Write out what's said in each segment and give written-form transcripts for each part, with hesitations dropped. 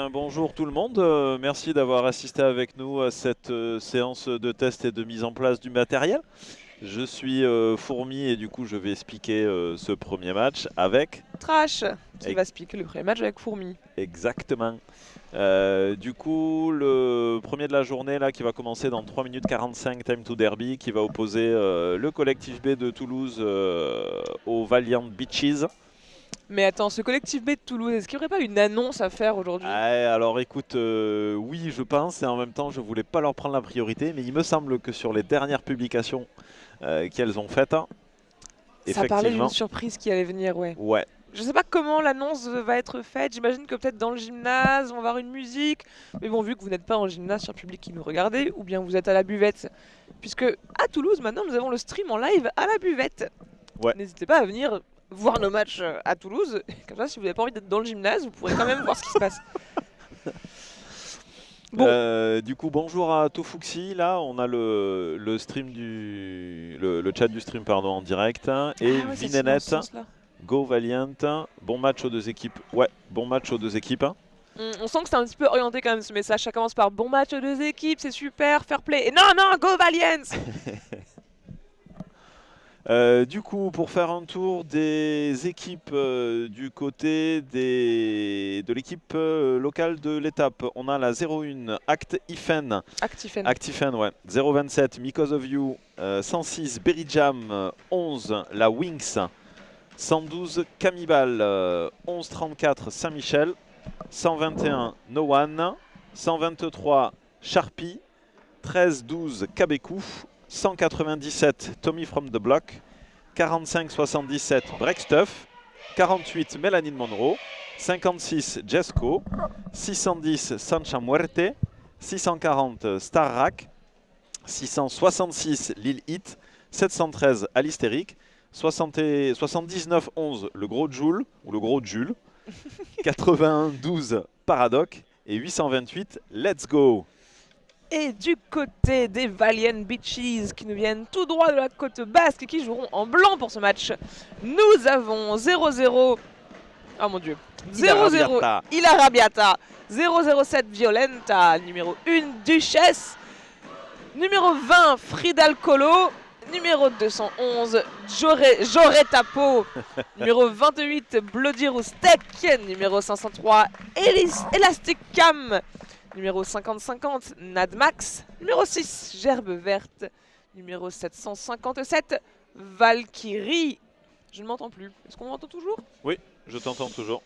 bien bonjour tout le monde, merci d'avoir assisté avec nous à cette séance de test et de mise en place du matériel. Je suis Fourmi et du coup je vais expliquer ce premier match avec... Trash qui E- va expliquer le premier match avec Fourmi. Exactement. Du coup le premier de la journée là qui va commencer dans 3 minutes 45 Time to Derby qui va opposer le collectif B de Toulouse au Valiant Beaches. Mais attends, ce collectif B de Toulouse, est-ce qu'il n'y aurait pas une annonce à faire aujourd'hui? Alors écoute, oui je pense et en même temps je voulais pas leur prendre la priorité mais il me semble que sur les dernières publications qu'elles ont faites, hein, Ça parlait d'une effectivement, surprise qui allait venir, ouais. ouais, Je sais pas comment l'annonce va être faite, j'imagine que peut-être dans le gymnase, on va avoir une musique. Mais bon, vu que vous n'êtes pas en gymnase, cher public qui nous regardez, ou bien vous êtes à la buvette, puisque à Toulouse, maintenant, nous avons le stream en live à la buvette. ouais. N'hésitez pas à venir voir nos matchs à Toulouse. Comme ça, si vous n'avez pas envie d'être dans le gymnase, vous pourrez quand même voir ce qui se passe. Bon, Du coup bonjour à Tofuxi, là on a le stream le chat du stream pardon en direct et ah ouais, c'est dans Vinenet, ce sens-là. Go Valiant, bon match aux deux équipes, ouais, bon match aux deux équipes. On sent que c'est un petit peu orienté quand même ce message. Ça commence par bon match aux deux équipes, c'est super, fair play. Et non, non, go Valiants! Du coup, pour faire un tour des équipes du côté de l'équipe locale de l'étape, on a la 01 Act Ifen, Actifen. Actifen, ouais, 027 Because of You, 106 Berryjam, 11 la Wings, 112 Camibal, 1134 Saint-Michel, 121 No One, 123 Sharpie, 13-12 Kabekou, 197 Tommy from the Block, 45-77 Breakstuff, 48 Mélanie Monroe, 56 Jesco, 610 Sancha Muerte, 640 Starrack, 666 Lil Hit, 713 Alistérique, 79-11 le gros Joule ou le gros Jules, 81-12 Paradoc et 828 Let's Go. Et du côté des Valiant Beaches qui nous viennent tout droit de la côte basque et qui joueront en blanc pour ce match, nous avons 0-0. Oh mon dieu. 0-0 Ilarabiata. 007 Violenta. Numéro 1 Duchesse. Numéro 20 Fridal Colo. Numéro 211 Joretapo. Numéro 28 Bloody Roustek. Numéro 503 Elastic Cam. Numéro 50-50 Nadmax. Numéro 6 Gerbe Verte. Numéro 757 Valkyrie. Je ne m'entends plus. Est-ce qu'on m'entend toujours? Oui, je t'entends toujours.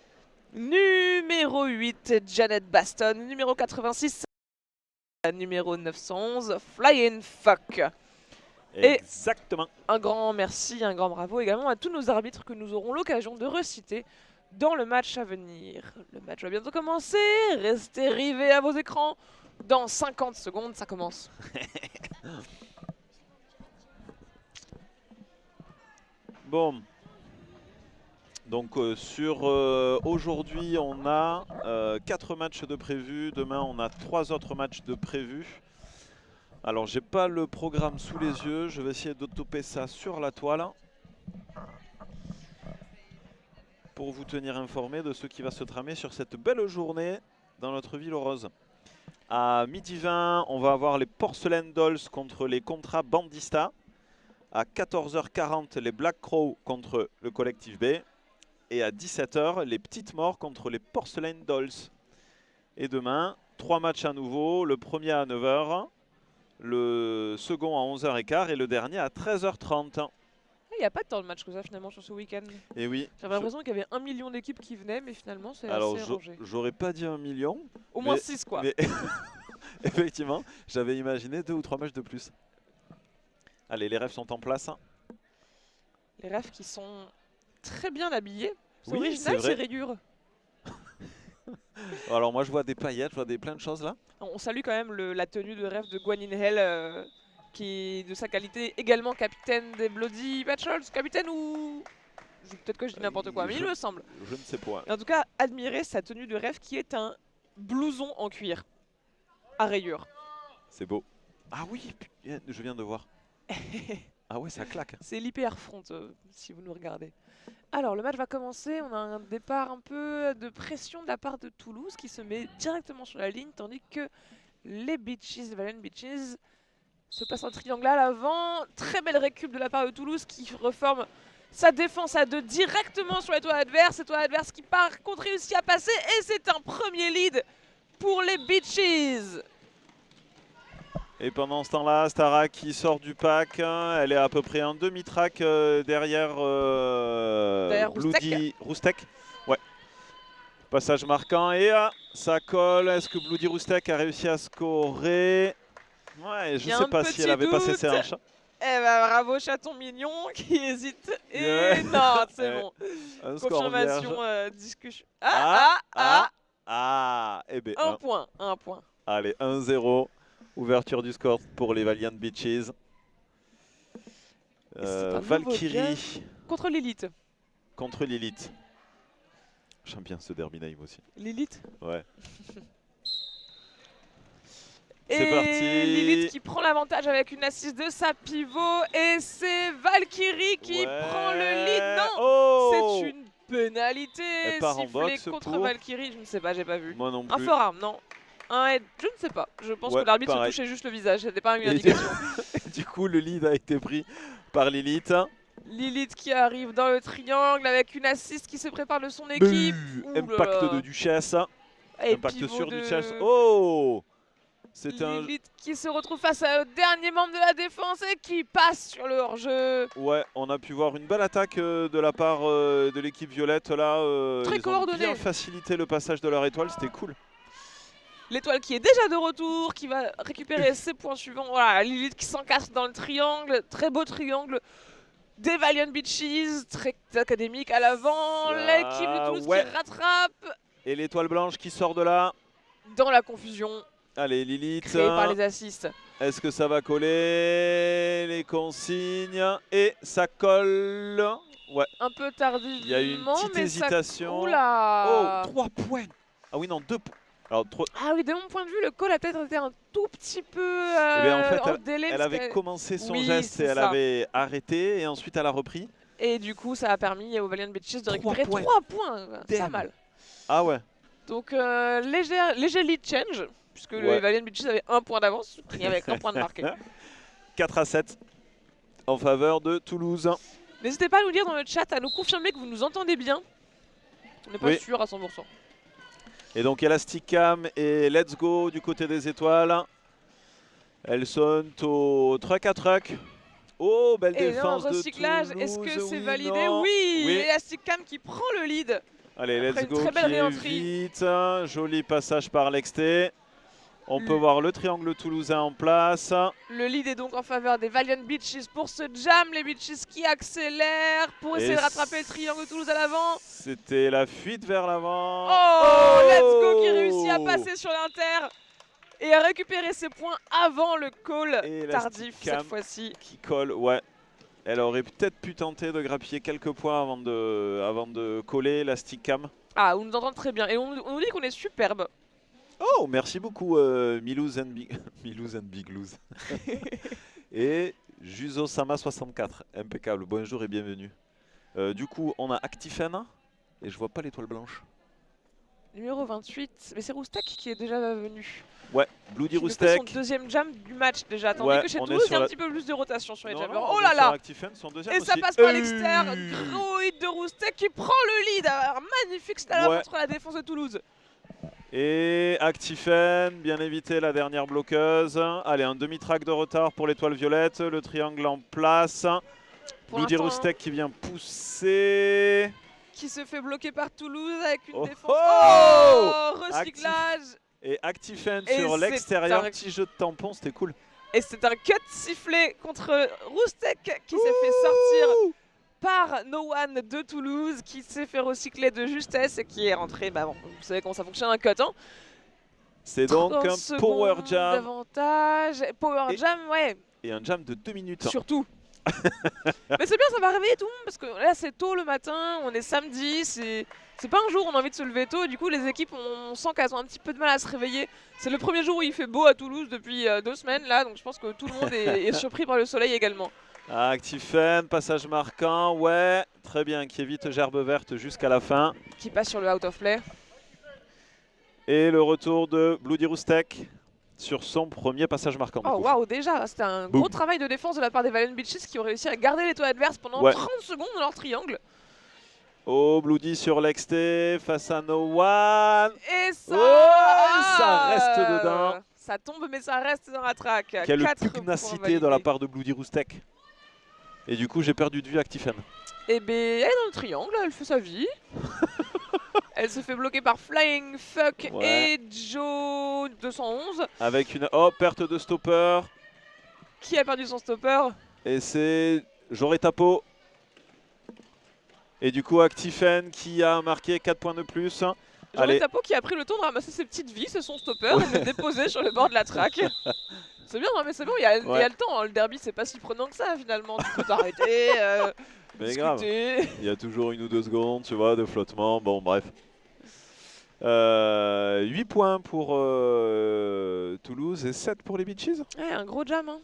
Numéro 8 Janet Baston. Numéro 86 numéro 911 Flying Fuck. Exactement. Un grand merci, un grand bravo également à tous nos arbitres que nous aurons l'occasion de reciter dans le match à venir. Le match va bientôt commencer, restez rivés à vos écrans. Dans 50 secondes, ça commence. Bon. Donc sur aujourd'hui, on a 4 matchs de prévus. Demain, on a 3 autres matchs de prévus. Alors, j'ai pas le programme sous les yeux. Je vais essayer de toper ça sur la toile pour vous tenir informé de ce qui va se tramer sur cette belle journée dans notre ville rose. À 12h20, on va avoir les Porcelain Dolls contre les Contra Bandista. À 14h40, les Black Crow contre le collectif B. Et à 17h, les Petites Morts contre les Porcelain Dolls. Et demain, 3 matchs à nouveau. Le premier à 9h, le second à 11h15 et le dernier à 13h30. Il n'y a pas tant de matchs que ça finalement sur ce week-end. Et oui. J'avais l'impression qu'il y avait 1 million d'équipes qui venaient, mais finalement c'est Alors, assez rangé. j'aurais pas dit 1 million. Au moins 6 quoi. Mais effectivement, j'avais imaginé 2 ou 3 matchs de plus. Allez, les rêves sont en place. Les refs qui sont très bien habillés. C'est Oui, original c'est ces vrai. rayures. Alors moi je vois des paillettes, je vois plein de choses là. On salue quand même la tenue de rêve de Guan Yin Hell, qui est de sa qualité également capitaine des Bloody Patrols. Capitaine ou... Peut-être que je dis n'importe quoi, mais il me semble. Je ne sais pas. Et en tout cas, admirez sa tenue de rêve qui est un blouson en cuir à rayures. C'est beau. Ah oui, je viens de voir. Ah ouais, ça claque. C'est l'hyper front si vous nous regardez. Alors, le match va commencer. On a un départ un peu de pression de la part de Toulouse qui se met directement sur la ligne, tandis que les Valiant Beaches se passent un triangle à l'avant. Très belle récup de la part de Toulouse qui reforme sa défense à 2 directement sur l'étoile adverse. L'étoile adverse qui par contre réussit à passer et c'est un premier lead pour les Beaches. Et pendant ce temps-là, Stara qui sort du pack, hein, elle est à peu près un demi-track derrière, Bloody Roustek. Ouais. Passage marquant et ça colle. Est-ce que Bloody Roustek a réussi à scorer? Ouais, je sais pas si elle avait passé ses hanches. Eh ben, bravo chaton mignon qui hésite. Et ouais. Non, c'est bon. Confirmation, discussion. Eh ben, un point. Allez, 1-0. Ouverture du score pour les Valiant Beaches. Valkyrie contre Lilith. Contre Lilith. J'aime bien ce derby name aussi. Lilith. Ouais. C'est parti. Lilith qui prend l'avantage avec une assise de sa pivot. Et c'est Valkyrie qui prend le lead. Non, c'est une pénalité sifflée contre Valkyrie. Je ne sais pas, j'ai pas vu. Moi non plus. Un forearm, non. Un head, je ne sais pas. Je pense que l'arbitre se touchait juste le visage. C'était pas une indication. Du coup, le lead a été pris par Lilith. Lilith qui arrive dans le triangle avec une assist qui se prépare de son équipe. Impact de Duchesse. Et impact sur Duchesse. Oh! C'est Lilith qui se retrouve face au dernier membre de la défense et qui passe sur le hors-jeu. Ouais, on a pu voir une belle attaque de la part de l'équipe violette là. Très coordonnée. Ils ont bien facilité le passage de leur étoile, c'était cool. L'étoile qui est déjà de retour, qui va récupérer ses points suivants. Voilà, Lilith qui s'encasse dans le triangle. Très beau triangle des Valiant Beaches, très académique à l'avant. L'équipe de Toulouse qui rattrape. Et l'étoile blanche qui sort de là. Dans la confusion. Allez, Lilith. Créée par les assists. Est-ce que ça va coller? Les consignes. Et ça colle. Ouais. Un peu tardivement. Il y a eu une petite hésitation. Oula. Oh, 3 points. Ah oui, non, 2 points. Alors, ah oui, de mon point de vue, le call a peut-être été un tout petit peu en fait, en délai. Elle avait commencé son geste et elle avait arrêté et ensuite elle a repris. Et du coup, ça a permis aux Valiant Beaches de récupérer 3 points. Pas mal. Ah ouais. Donc, léger lead change, puisque les Valiant Beaches avaient 1 point d'avance, il n'y avait qu'un point de marqué. 4-7 en faveur de Toulouse. N'hésitez pas à nous dire dans le chat, à nous confirmer que vous nous entendez bien. On n'est pas sûr à 100%. Et donc Elasticam et Let's Go du côté des étoiles. Elles sont au truck à truck. Oh, belle défense de recyclage, est-ce que c'est validé? Oui, Elasticam qui prend le lead. Allez, Let's Go qui est vite. Joli passage par l'exté. On peut voir le triangle toulousain en place. Le lead est donc en faveur des Valiant Beaches pour ce jam. Les Beaches qui accélèrent pour essayer de rattraper le triangle Toulouse à l'avant. C'était la fuite vers l'avant. Oh, Let's Go qui réussit à passer sur l'Inter et à récupérer ses points avant le call tardif cette fois-ci. Qui colle, ouais. Elle aurait peut-être pu tenter de grappiller quelques points avant de coller Elasticam. Ah, on nous entend très bien et on nous dit qu'on est superbe. Oh, merci beaucoup Milouz and Biglouz. Et Juzo-sama64, impeccable, bonjour et bienvenue. Du coup, on a Actifen et je vois pas l'étoile blanche. Numéro 28, mais c'est Roustek qui est déjà venu. Ouais, Bloody Roustek. Son deuxième jam du match déjà, tandis que chez Toulouse, il y a un petit peu plus de rotation sur les jammers. Oh là là! Actifen, son deuxième et aussi. Ça passe par l'extérieur, gros hit de Roustek qui prend le lead. Un magnifique stand-up contre la défense de Toulouse. Et Actifen, bien évité la dernière bloqueuse. Allez, un demi-track de retard pour l'étoile violette. Le triangle en place. Bloody Roustek qui vient pousser. Qui se fait bloquer par Toulouse avec une défense. Recyclage. Et Actifen sur l'extérieur. Petit jeu de tampon, c'était cool. Et c'est un cut sifflé contre Roustek qui s'est fait sortir par No One de Toulouse, qui s'est fait recycler de justesse et qui est rentré. Bah bon, vous savez comment ça fonctionne un cut, hein. C'est donc un power jam. Davantage. Power jam, ouais. Et un jam de 2 minutes. Surtout. Mais c'est bien, ça va réveiller tout le monde parce que là c'est tôt le matin, on est samedi, c'est pas un jour où on a envie de se lever tôt. Et du coup, les équipes, on sent qu'elles ont un petit peu de mal à se réveiller. C'est le premier jour où il fait beau à Toulouse depuis 2 semaines là, donc je pense que tout le monde est surpris par le soleil également. Actifen, passage marquant, ouais, très bien, qui évite gerbe verte jusqu'à la fin. Qui passe sur le out of play. Et le retour de Bloody Roostek sur son premier passage marquant. Oh waouh, déjà, c'était un Boum. gros travail de défense de la part des Valiant Bitches qui ont réussi à garder les toits adverses pendant Ouais. 30 secondes dans leur triangle. Oh, Bloody sur l'exté face à No One. Et ça, ça reste dedans. Ça tombe, mais ça reste dans la track. Quelle 4 pugnacité points de la validés. part de Bloody Roostek. Et du coup, j'ai perdu de vue Actifen. Et ben, elle est dans le triangle, elle fait sa vie. Elle se fait bloquer par Flying Fuck Ouais. et Joe 211. Avec une perte de stopper. Qui a perdu son stopper? Et c'est Joretapo. Et du coup, Actifen qui a marqué 4 points de plus. Allez. Tapo qui a pris le temps de ramasser ses petites vies, c'est son stopper, et de le déposer sur le bord de la track. C'est bien, non mais c'est bon, il y a le temps, hein. Le derby c'est pas si prenant que ça finalement, tu peux t'arrêter, Mais grave, discuter. il y a toujours 1 ou 2 secondes, tu vois, de flottement, bon bref. 8 points pour Toulouse et 7 pour les Beaches. Ouais, un gros jam. Hein.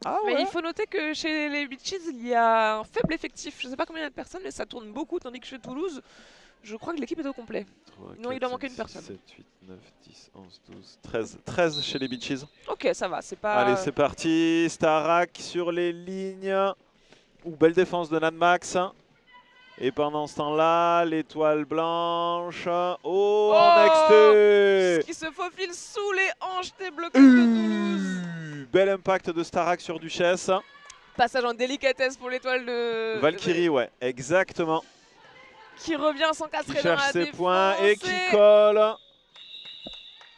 Ah Mais ouais. il faut noter que chez les Beaches, il y a un faible effectif. Je sais pas combien il y a de personnes, mais ça tourne beaucoup, tandis que chez Toulouse, je crois que l'équipe est au complet. 3, Non, il doit manquer une personne. 7, 8, 9, 10, 11, 12, 13. 13 chez les Beaches. Ok, ça va, c'est pas... Allez, c'est parti. Starak sur les lignes. Belle défense de Nanmax. Et pendant ce temps-là, l'étoile blanche. Oh, Ce next. qui se faufile sous les hanches des bloqueurs de Toulouse. Bel impact de Starak sur Duchesse. Passage en délicatesse pour l'étoile de... Valkyrie, ouais, exactement. Qui revient sans Qui casser dans cherche la ses défense points et qui colle.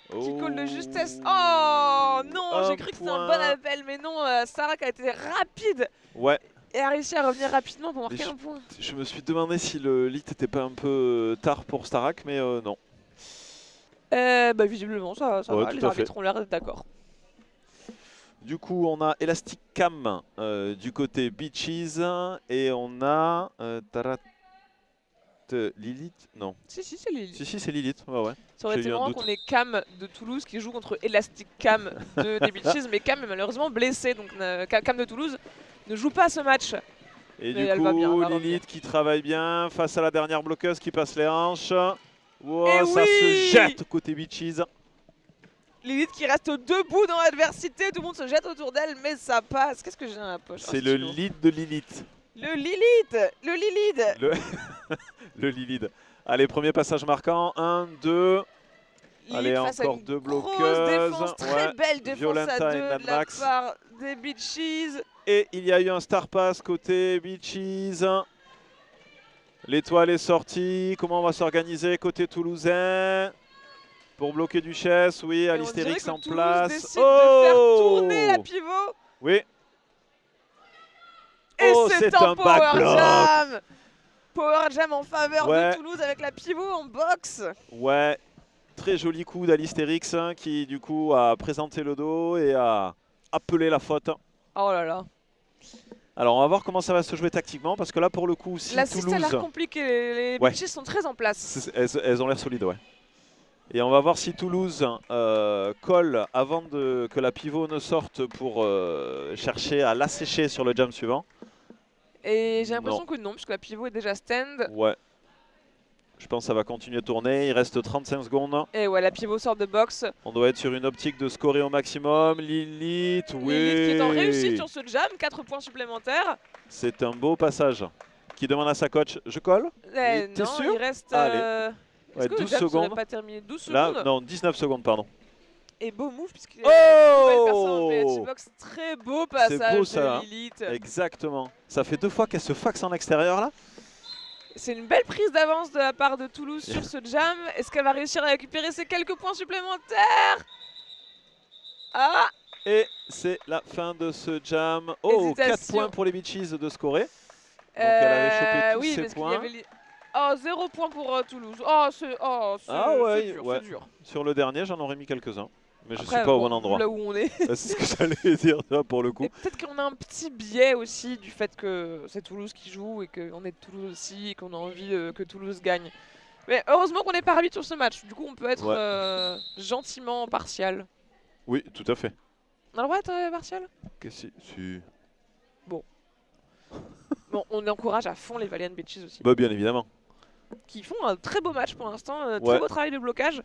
Qui colle de justesse. Oh non, Un j'ai cru que c'était un point. bon appel, mais non, Starak a été rapide Ouais, et a réussi à revenir rapidement pour marquer Mais un point. je me suis demandé si le lit était pas un peu tard pour Starak, mais non. Bah visiblement ça Ouais, va, tout les à arbitres ont l'air d'être d'accord. Du coup, on a Elastic Cam du côté Beaches et on a Lilith. Non, Si, c'est Lily. si, c'est Lilith. Ouais, ouais. Ça aurait j'ai été eu un marrant doute. qu'on ait Cam de Toulouse qui joue contre Elastic Cam des Beaches, mais Cam est malheureusement blessé, donc Cam de Toulouse ne joue pas ce match. Et Mais du elle va bien, coup, elle va Lilith qui travaille bien face à la dernière bloqueuse qui passe les hanches. Wow, Et ça oui se jette côté Beaches. Lilith qui reste debout dans l'adversité, tout le monde se jette autour d'elle, mais ça passe. Qu'est-ce que j'ai dans la poche? C'est Un le stylo. lead de Lilith. Le Lilith. Le Lilith. Le Lilith. Allez, premier passage marquant. 1, 2. Allez, Lilith face à encore une 2 grosse bloqueuses. défense, très Ouais. belle défense Violenta à et 2 de la Nanmax. part des Beaches. Et il y a eu un star pass côté Beaches. L'étoile est sortie. Comment on va s'organiser côté toulousain pour bloquer Duchesse? Oui, Et on dirait Alistérix que en Toulouse place. décide de faire tourner la pivot. Oui. Et Oh, c'est c'est un un power backblock. jam. Power jam en faveur Ouais. de Toulouse avec la pivot en box. Ouais. Très joli coup d'Alistérix qui du coup a présenté le dos et a appelé la faute. Oh là là. Alors on va voir comment ça va se jouer tactiquement parce que là pour le coup si L'assist a l'air Toulouse, compliqué, les Ouais. Beaches sont très en place. elles ont l'air solides, ouais. Et on va voir si Toulouse colle avant que la pivot ne sorte pour chercher à l'assécher sur le jam suivant. Et j'ai l'impression Non. que non, puisque la pivot est déjà stand. Ouais. Je pense que ça va continuer de tourner. Il reste 35 secondes. Et ouais, la pivot sort de box. On doit être sur une optique de scorer au maximum. Lilith, oui. Lilith qui est en réussite sur ce jam, 4 points supplémentaires. C'est un beau passage. Qui demande à sa coach, je colle? Eh, T'es non, sûr? il reste... Allez. Est-ce Ouais, que le 12 jam serait secondes. pas terminé? 12 Là, secondes. non, 19 secondes, pardon. Et beau move, puisqu'il Oh, a une nouvelle personne en PH box. Très beau passage beau, ça, de hein. Lilith. Exactement. Ça fait 2 fois qu'elle se faxe en extérieur là. C'est une belle prise d'avance de la part de Toulouse sur ce jam. Est-ce qu'elle va réussir à récupérer ces quelques points supplémentaires? Ah, Et c'est la fin de ce jam. Oh, 4 Hésitation. points pour les Beaches de scorer. elle avait chopé tous oui, ses parce qu'il y points. avait Oh, 0 point pour Toulouse. Oh, c'est Ah ouais, dur, ouais. c'est dur. Sur le dernier, j'en aurais mis quelques-uns. Mais je Après, suis pas au bon, bon endroit. là où on est. C'est ce que j'allais dire ça, pour le coup. Et peut-être qu'on a un petit biais aussi du fait que c'est Toulouse qui joue et qu'on est de Toulouse aussi et qu'on a envie que Toulouse gagne. Mais heureusement qu'on n'est pas arbitre sur ce match. Du coup, on peut être gentiment partial. Oui, tout à fait. On a le droit d'être partial? Si. Bon, on encourage à fond les Valiant Bitches aussi. Bah bien évidemment. Qui font un très beau match pour l'instant, très Ouais. beau travail de blocage.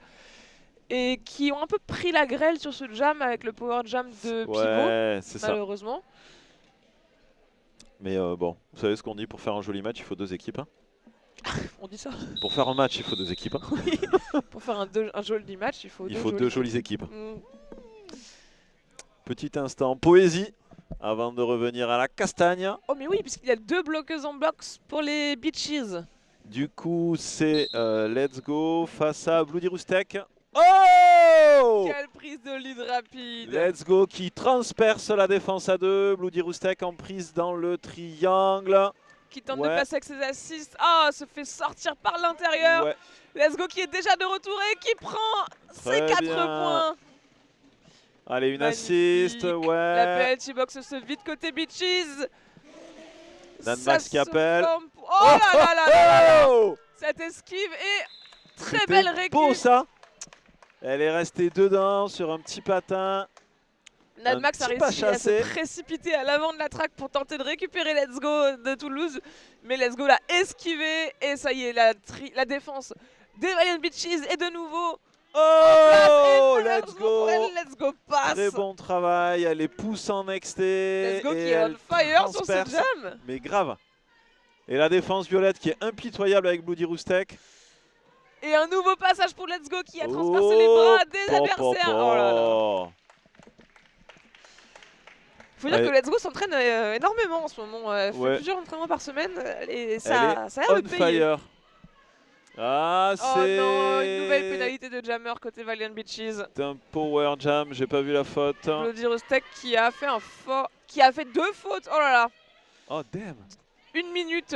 Et qui ont un peu pris la grêle sur ce jam avec le power jam de Pivot, Ouais, c'est ça. malheureusement. Mais bon, vous savez ce qu'on dit, pour faire un joli match, il faut 2 équipes. Hein. On dit ça. Pour faire un match, il faut 2 équipes. Hein. Oui. Pour faire un joli match, il faut deux jolies équipes. Mm. Petit instant poésie avant de revenir à la castagne. Oh mais oui, puisqu'il y a 2 bloqueuses en box pour les Bitches. Du coup, c'est Let's Go face à Bloody Roostek. Oh! Quelle prise de lead rapide. Let's Go qui transperce la défense à 2. Bloody Roostek en prise dans le triangle. Qui tente Ouais. de passer avec ses assists. Ah, se fait sortir par l'intérieur. Ouais, Let's Go qui est déjà de retour et qui prend ses Très 4 bien. points. allez, une Magnifique. assist. La Ouais. penalty box se vide côté Bitches. Dan Ça Max qui se appelle. forme pour- Oh là là là là là. Oh! Cette esquive est très C'était belle récup. beau ça. Elle est restée dedans sur un petit patin. Nad Un Max a petit pas réussi à se chassé. précipiter à l'avant de la track pour tenter de récupérer Let's Go de Toulouse. Mais Let's Go l'a esquivé et ça y est, la défense des Valiant Bitches est de nouveau Oh! en place. Et Let's go! pour elle, Let's Go passe. Très bon travail. Elle les pousse en nexté. Let's Go et qui est on elle fire sur ce transperce. jam. Mais grave. Et la défense violette qui est impitoyable avec Bloody Roostek. Et un nouveau passage pour Let's Go qui a transpercé les bras des adversaires. Oh là là. Faut dire Allez. que Let's Go s'entraîne énormément en ce moment. Elle fait Ouais. plusieurs entraînements par semaine et Elle ça est a l'air on de payer. fire. Ah, Oh c'est non, une nouvelle pénalité de Jammer côté Valiant Bitches. un power jam, j'ai pas vu la faute. Bloody Roostek qui a fait qui a fait 2 fautes. Oh là là. Oh damn. 1 minute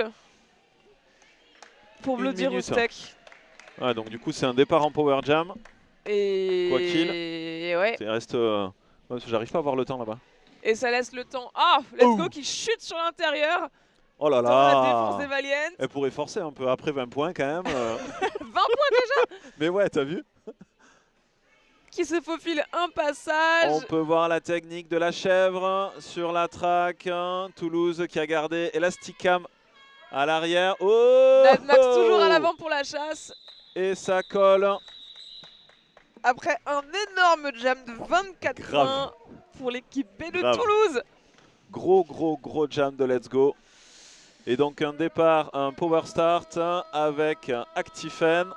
pour Une Bloody minute. Roostek. Ouais, donc du coup c'est un départ en power jam. Et Quoi qu'il. et ouais. Il reste. Parce que j'arrive pas à voir le temps là-bas. Et ça laisse le temps. Ah, Let's Oh. Go qui chute sur l'intérieur Oh là dans la défense des là. Valiant. Elle pourrait forcer un peu après 20 points quand même. 20 points Mais ouais, t'as vu? qui se faufile un passage. On peut voir la technique de la chèvre sur la track. Toulouse qui a gardé Elasticam à l'arrière. Oh! Nad Max toujours à l'avant pour la chasse. Et ça colle. Après un énorme jam de 24 Grave. points pour l'équipe B de Grave. Toulouse. Gros jam de Let's Go. Et donc un départ, un power start avec Actifen.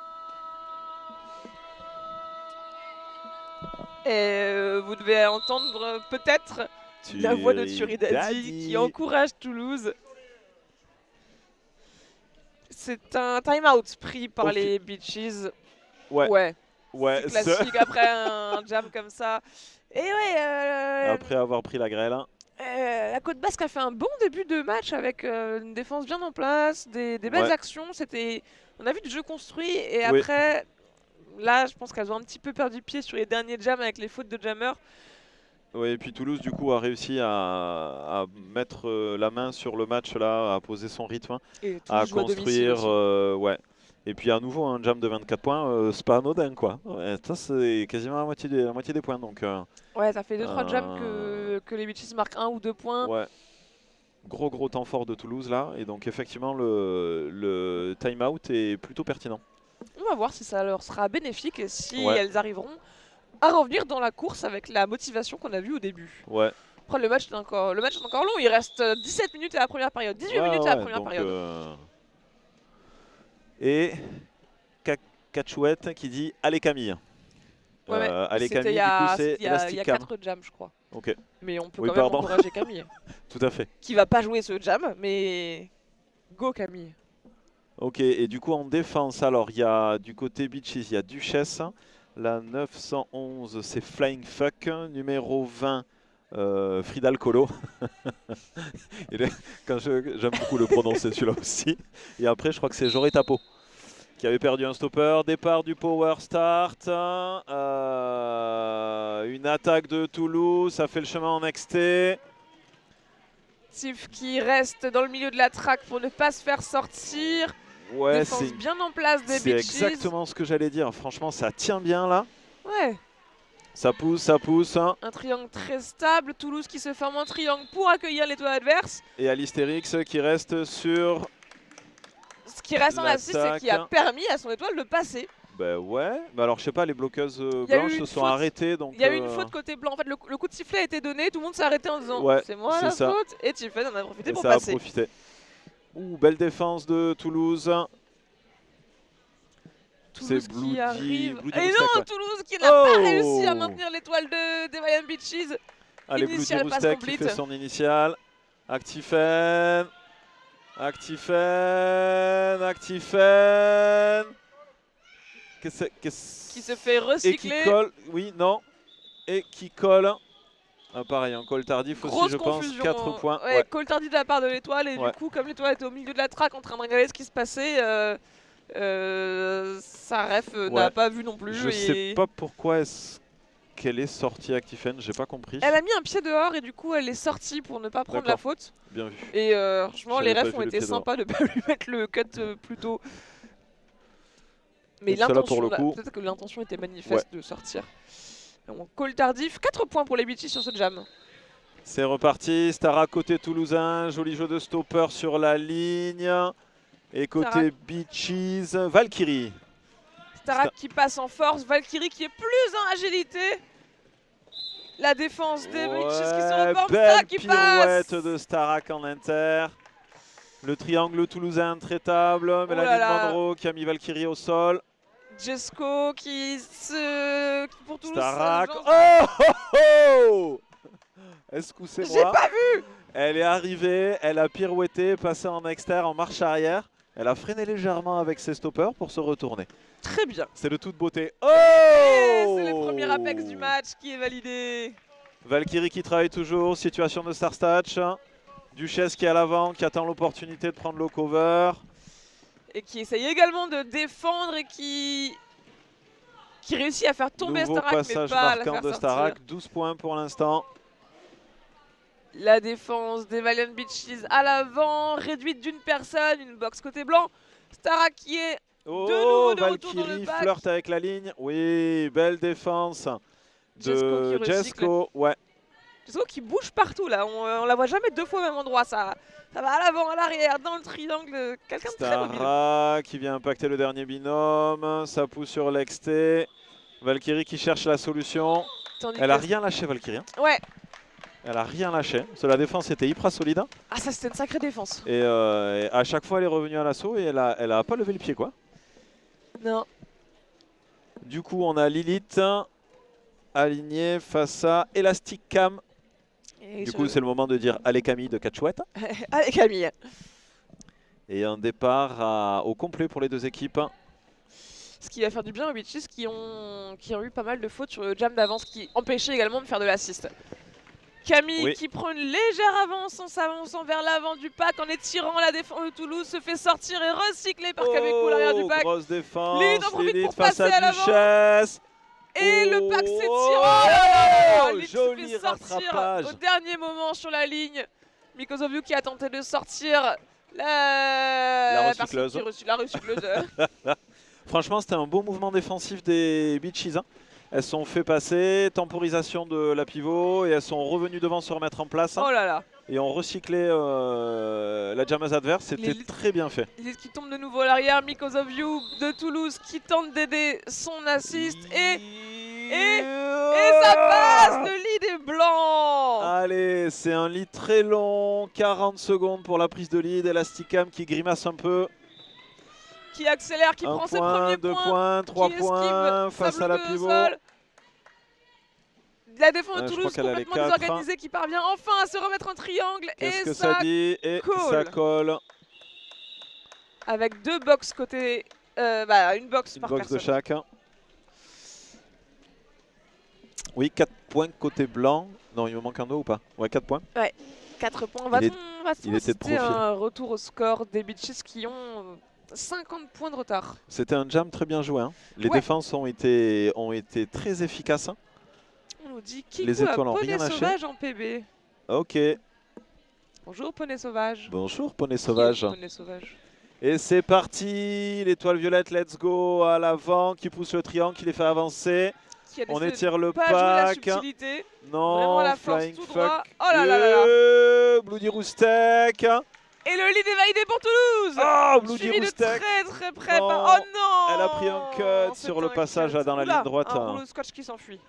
Et vous devez entendre peut-être la voix de Turidadi qui encourage Toulouse. C'est un time-out pris par les Bitches. Ouais, C'est classique après un jam comme ça. Et ouais, après avoir pris la grêle. la Côte Basque a fait un bon début de match avec une défense bien en place, des belles Ouais. actions. On a vu du jeu construit et Oui. après, là, je pense qu'elles ont un petit peu perdu pied sur les derniers jams avec les fautes de Jammer. Oui, et puis Toulouse du coup a réussi à mettre la main sur le match là, à poser son rythme, Et à Toulouse joue à domicile construire. aussi. Ouais. Et puis à nouveau un jam de 24 points, c'est pas anodin quoi. Ouais, ça c'est quasiment la moitié des points donc. Ouais, ça fait 2-3 jams que les Bitches marquent 1 ou 2 points. Ouais. Gros temps fort de Toulouse là, et donc effectivement le time-out est plutôt pertinent. On va voir si ça leur sera bénéfique et si Ouais. elles arriveront à revenir dans la course avec la motivation qu'on a vue au début. Ouais. Après, le match est encore long, il reste 17 minutes à la première période, 18 minutes à la première donc, période. Et Cachouette qui dit allez Camille. Ouais, mais allez c'était Camille, il y a, du coup c'est il y a Elasticam. 4 jams, je crois. Ok, Mais on peut Oui, quand même pardon. encourager Camille, tout à fait. qui va pas jouer ce jam, mais go Camille. Ok, et du coup en défense, alors il y a du côté Beaches, il y a Duchesse. La 911 c'est Flying Fuck. Numéro 20 Fridal Colo. J'aime beaucoup le prononcer celui-là aussi. Et après je crois que c'est Joré Tapo qui avait perdu un stopper. Départ du power start. Une attaque de Toulouse, ça fait le chemin en XT. Tiff qui reste dans le milieu de la track pour ne pas se faire sortir. Ouais, Défense bien en place des c'est Bitches. exactement ce que j'allais dire. Franchement, ça tient bien là. Ouais. Ça pousse, ça pousse. Un triangle très stable. Toulouse qui se forme en triangle pour accueillir l'étoile adverse. Et Alistérix qui reste sur... Ce qui reste en assist, c'est qui a permis à son étoile de passer. Ben ouais, mais alors je sais pas, les bloqueuses Il y a eu blanches se une sont faute. arrêtées. Donc Il y a eu une faute côté blanc. En fait, le coup de sifflet a été donné, tout le monde s'est arrêté en disant Ouais, c'est moi c'est la ça. faute. Et Tiffen en a profité et pour ça a passer. profité. Ouh, belle défense de Toulouse. Toulouse qui arrive. Bloody Et Roustek, non, ouais. Toulouse qui n'a pas Oh réussi à maintenir l'étoile des Valiant Beaches. Allez, Bloody Initial pass Roustek qui complete. fait son initial. Actifen. Actifen. Actifen. Qui se fait Et recycler. qui colle. Oui, non. Et qui colle. Ah, pareil, un call tardif aussi, Grosse je pense. confusion. 4 points. Ouais, Ouais. call tardif de la part de l'étoile. Et Ouais. du coup, comme l'étoile était au milieu de la track en train de regarder ce qui se passait, sa ref n'a pas vu non plus. Je sais pas pourquoi est-ce qu'elle est sortie Actifen, j'ai pas compris. Elle a mis un pied dehors et du coup elle est sortie pour ne pas prendre la faute. Bien vu. Et franchement les J'avais refs pas ont vu le été pied sympas de pas lui mettre le cut plus tôt. Mais Donc celle-là, l'intention, pour le coup- peut-être que l'intention était manifeste de sortir. Donc, call tardif, 4 points pour les Beaches sur ce jam. C'est reparti, Stara côté toulousain, joli jeu de stopper sur la ligne. Et côté Stara. Beaches, Valkyrie. Starak qui passe en force, Valkyrie qui est plus en agilité. La défense des Beaches qui se reforme, belle Starak qui passe. pirouette de Starak en inter. Le triangle toulousain intraitable, Mélanie là. Monroe qui a mis Valkyrie au sol. Jesco qui pour Toulouse. Starak, genre- oh oh oh. Est-ce que c'est J'ai moi? pas vu. Elle est arrivée, elle a pirouetté, passé en exter, en marche arrière. Elle a freiné légèrement avec ses stoppers pour se retourner. Très bien. C'est de toute beauté. Oh! Et c'est le premier apex du match qui est validé. Valkyrie qui travaille toujours, situation de Star Statch. Duchesse qui est à l'avant, qui attend l'opportunité de prendre le cover. Et qui essaye également de défendre et qui réussit à faire tomber Nouveau Starak mais passage pas à la marquant faire de sortir. Starak, 12 points pour l'instant. La défense des Valiant Beaches à l'avant, réduite d'une personne, une box côté blanc. Starak qui est Oh, nouveau de retour dans le Valkyrie bac. flirte avec la ligne. Oui, belle défense Jesco de qui recycle. Jesco. Ouais. Jesco qui bouge partout là, on la voit jamais deux fois au même endroit. Ça va à l'avant, à l'arrière, dans le triangle. Quelqu'un de très mobile. Stara qui vient impacter le dernier binôme. Ça pousse sur l'exté. Valkyrie qui cherche la solution. Tandis Elle a que- rien lâché, Valkyrie. Hein. Ouais, Elle a rien lâché. Parce que la défense était hyper solide. Hein. ah ça c'était une sacrée défense. Et à chaque fois, elle est revenue à l'assaut et elle a pas levé le pied, quoi. Non. Du coup, on a Lilith alignée face à Elastic Cam. Et Du coup, c'est le moment de dire allez Camille de Catchouette. Allez Camille. Et un départ au complet pour les deux équipes. Ce qui va faire du bien aux Beaches qui ont eu pas mal de fautes sur le jam d'avance qui empêchait également de faire de l'assist. Camille Oui. qui prend une légère avance en s'avançant vers l'avant du pack en étirant la défense de Toulouse, se fait sortir et recycler par Kamekou à l'arrière du pack. Grosse défense. Lilith en profite Lilith pour face passer à à l'avant. Duchesse. Et le pack s'étire. Oh, Oh là là là, Lilith se joli fait sortir rattrapage. au dernier moment sur la ligne. Because of You qui a tenté de sortir la recycleuse. personne qui reçut la recycleuse. Franchement, c'était un beau mouvement défensif des Beaches. Hein. Elles sont fait passer, temporisation de la pivot et elles sont revenues devant se remettre en place. Oh là là. Et ont recyclé la jameuse adverse. C'était Les- très bien fait. Lilith qui tombe de nouveau à l'arrière, Because of You de Toulouse qui tente d'aider son assist et ça passe, le lead est blanc. Allez, c'est un lead très long, 40 secondes pour la prise de lead. Elasticam qui grimace un peu. Qui accélère, qui Un prend ses point, premiers 2 points, points, 3 qui points esquive face sa à la bloqueuse au pivot. sol. La défense de Je Toulouse crois qu'elle a les complètement 4. désorganisée qui parvient enfin à se remettre en triangle Qu'est-ce et que ça dit? Et colle. ça colle. Avec deux box côté, une box Une par box de personne. chaque. Oui, 4 points côté blanc. Non, il me manque un dos ou pas? Ouais, 4 points. 4 points. Il Va-t-on était de citer profil. un retour au score des Beaches qui ont 50 points de retard. C'était un jam très bien joué. Hein. Les Ouais. défenses ont été très efficaces. Hein. On nous dit qui Les étoiles ont Poney rien lâché. Sauvage en PB. Ok. Bonjour Poney Sauvage. Bonjour, poney Qui est sauvage. Poney Sauvage. Et c'est parti. L'étoile violette, let's go à l'avant, qui pousse le triangle, qui les fait avancer. qui a On décidé étire de le pas jouer la pack. subtilité. Non, Vraiment la force flying tout fuck. droit. Oh là là là là. Bloody Roustek. Et le lead est validé pour Toulouse. Oh, Bloody Suivi de Roustek. très très près Non, par... Oh non. elle a pris un cut C'est sur le un passage cut. là, dans la Oula, ligne droite. un rouleau de scotch qui s'enfuit.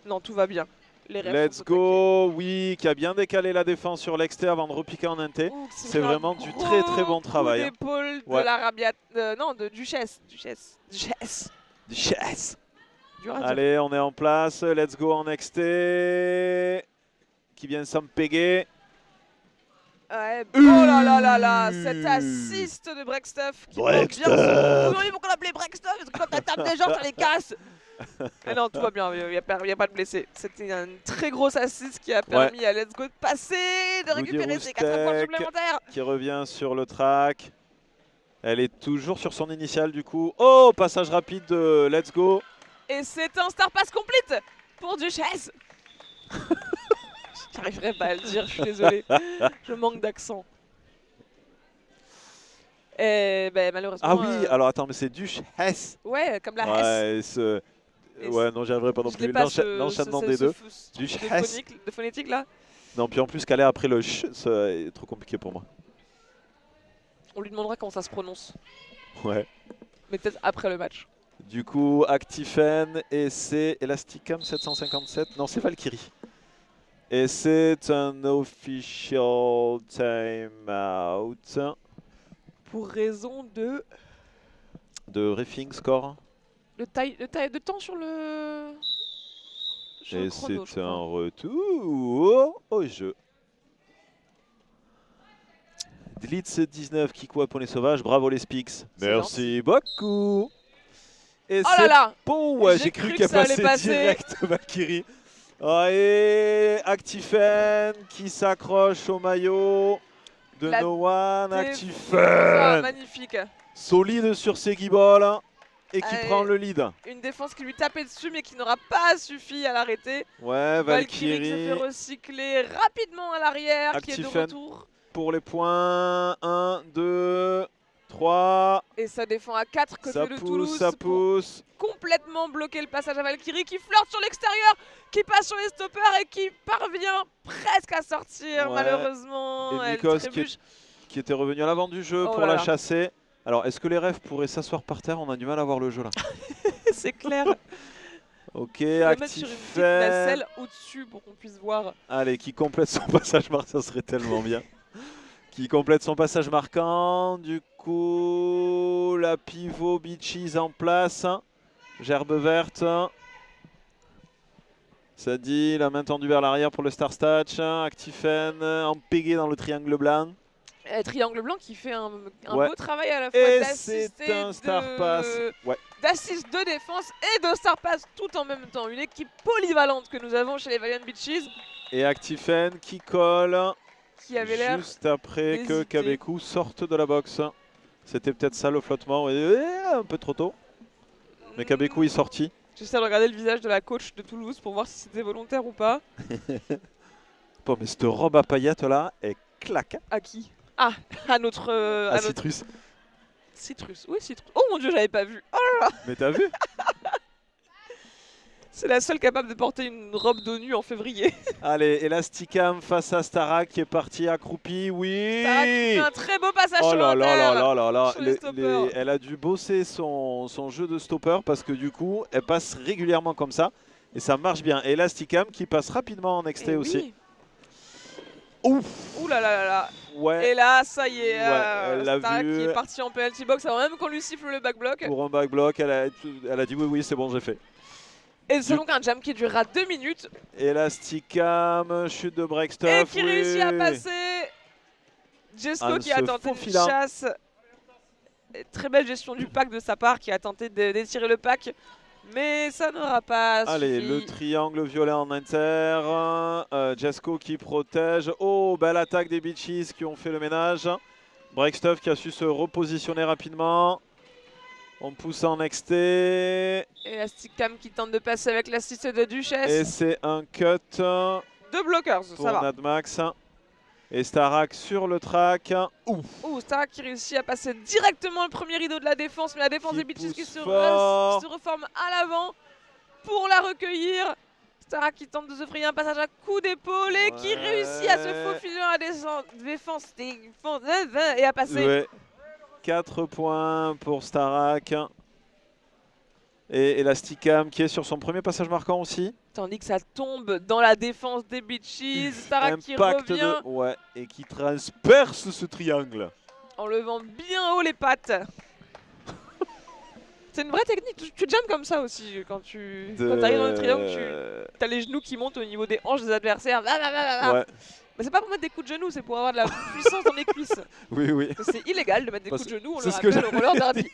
Non, tout va bien. Les refs Let's sont au go, oui, qui a bien décalé la défense sur l'exté avant de repiquer en inté. taquet. Ouh, C'est pris un vraiment du gros très très bon coup travail. d'épaule de Ouais. l'Arabia... non, de Duchesse. Duchesse. Yes. Dur à dire. Allez, on est en place. Let's go en XT. Qui vient s'empéguer. Ouais. Oh là là là là, cet assist de Breakstuff qui porte bien son... Oui, pourquoi l'appeler Breakstuff? Parce que quand tu tapes des gens, ça les casse. Ah non, tout va bien, il n'y a pas de blessé. C'était un très gros assist qui a permis à Let's Go de passer, de récupérer ses 4 points supplémentaires. Qui revient sur le track. Elle est toujours sur son initial du coup. Oh, passage rapide de Let's Go. Et c'est un Star Pass complete pour Duchesse. J'arriverai pas à le dire, je suis désolée. Je manque d'accent. Et ben, malheureusement... Ah oui, alors attends, mais c'est Duchesse. Ouais, comme la S. Ouais, non, j'y arriverai pas non Je l'ai plus. pas L'enchaînement des deux. Duchesse. De phonétique là. Non, puis en plus qu'aller après le ch, c'est trop compliqué pour moi. On lui demandera comment ça se prononce. Ouais. Mais peut-être après le match. Du coup, Actifen et c'est Elasticam 757. Non, c'est Valkyrie. Et c'est un official timeout. Pour raison de Refing score. de temps sur le Et chrono, c'est un retour au jeu. Glitz 19, Kiko Poney Sauvage, bravo les Speaks. Merci beaucoup. Et oh là là, ouais, j'ai cru qu'elle passait direct Valkyrie. Et Actifen qui s'accroche au maillot de No One. Actifen magnifique. solide sur ses guibolles et qui prend le lead. Une défense qui lui tapait dessus mais qui n'aura pas suffi à l'arrêter. Ouais, Valkyrie qui se fait recycler rapidement à l'arrière, qui est de retour. Pour les points, 1, 2, 3. Et ça défend à 4 côté de Toulouse. Ça pousse. Complètement bloquer le passage à Valkyrie qui flirte sur l'extérieur, qui passe sur les stoppers et qui parvient presque à sortir. Ouais. Malheureusement, et Mikos qui était revenu à l'avant du jeu pour la chasser. Alors, est-ce que les refs pourraient s'asseoir par terre? On a du mal à voir le jeu là. C'est clair. Ok, Actifen. Nacelle au-dessus pour qu'on puisse voir. Allez, qui complète son passage marquant, ça serait tellement bien. Qui complète son passage marquant. Du coup, la pivot Beachies en place. Gerbe verte. Ça dit, la main tendue vers l'arrière pour le Star Statch. Actifen empégué dans le triangle blanc. Triangle blanc qui fait un beau travail à la fois d'assist et un Star Pass. Ouais. D'assist de défense et de Star Pass tout en même temps. Une équipe polyvalente que nous avons chez les Valiant Beaches. Et Actifen qui colle. Qui avait l'air juste après que Kabeku sorte de la boxe. C'était peut-être ça le flottement. Un peu trop tôt. Mais Kabeku est sorti. J'essaie de regarder le visage de la coach de Toulouse pour voir si c'était volontaire ou pas. Bon, mais cette robe à paillettes là est claque. À qui? Ah, à notre... à Citrus. Citrus, oui Citrus. Oh mon dieu, j'avais pas vu. Oh là là. Mais t'as vu? C'est la seule capable de porter une robe d'ONU en février. Allez, Elasticam face à Starak qui est parti accroupi, oui. Starak qui fait un très beau passage sur là l'inter. là là là là. Elle a dû bosser son jeu de stopper parce que du coup, elle passe régulièrement comme ça. Et ça marche bien. Elasticam qui passe rapidement en XT aussi. Ouf. Ouh là là là là. Ouais. Et là, ça y est, Starak qui est parti en penalty box avant même qu'on lui siffle le backblock. Pour un backblock, elle a dit oui, c'est bon, j'ai fait. Et c'est donc un jam qui durera 2 minutes. Elasticam, chute de Breakstuff. Et qui réussit à passer. Jesco qui a tenté une chasse. Et très belle gestion du pack de sa part, qui a tenté d'étirer le pack. Mais ça n'aura pas Allez, suffi. le triangle violet en inter. Jesco qui protège. Oh, belle attaque des Beaches qui ont fait le ménage. Breakstuff qui a su se repositionner rapidement. On pousse en XT. Et Elasticam qui tente de passer avec l'assist de Duchesse. Et c'est un cut. 2 blockers, pour ça va. Nadmax. Et Starak sur le track. Ouf. Oh, Starak qui réussit à passer directement le premier rideau de la défense. Mais la défense des Beaches qui se reforme à l'avant. pour la recueillir. Starak qui tente de se frayer un passage à coup d'épaule et qui réussit à se faufiler dans la défense et à passer. Ouais. 4 points pour Starak. Et Elasticam qui est sur son premier passage marquant aussi. Tandis que ça tombe dans la défense des Beaches. Starak qui revient ouais, et qui transperce ce triangle. en levant bien haut les pattes. C'est une vraie technique, tu jammes comme ça aussi. Quand tu arrives dans le triangle, tu as les genoux qui montent au niveau des hanches des adversaires. Ouais. Mais c'est pas pour mettre des coups de genoux, c'est pour avoir de la puissance dans les cuisses. Oui. C'est illégal de mettre des coups de genoux, on le C'est rappelle au roller derby.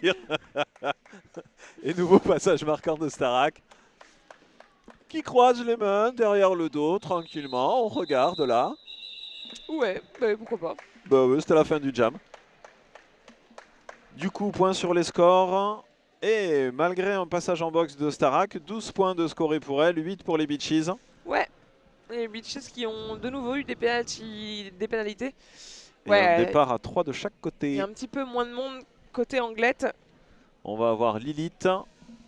Et nouveau passage marquant de Starak. Qui croise les mains derrière le dos, tranquillement. On regarde là. Ouais, bah pourquoi pas. Bah oui, c'était la fin du jam. Du coup, point sur les scores. Et malgré un passage en box de Starak, 12 points de scorés pour elle, 8 pour les Beaches. Ouais, les Beaches qui ont de nouveau eu des pénalités. Et un départ à 3 de chaque côté. Il y a un petit peu moins de monde côté Anglette. On va avoir Lilith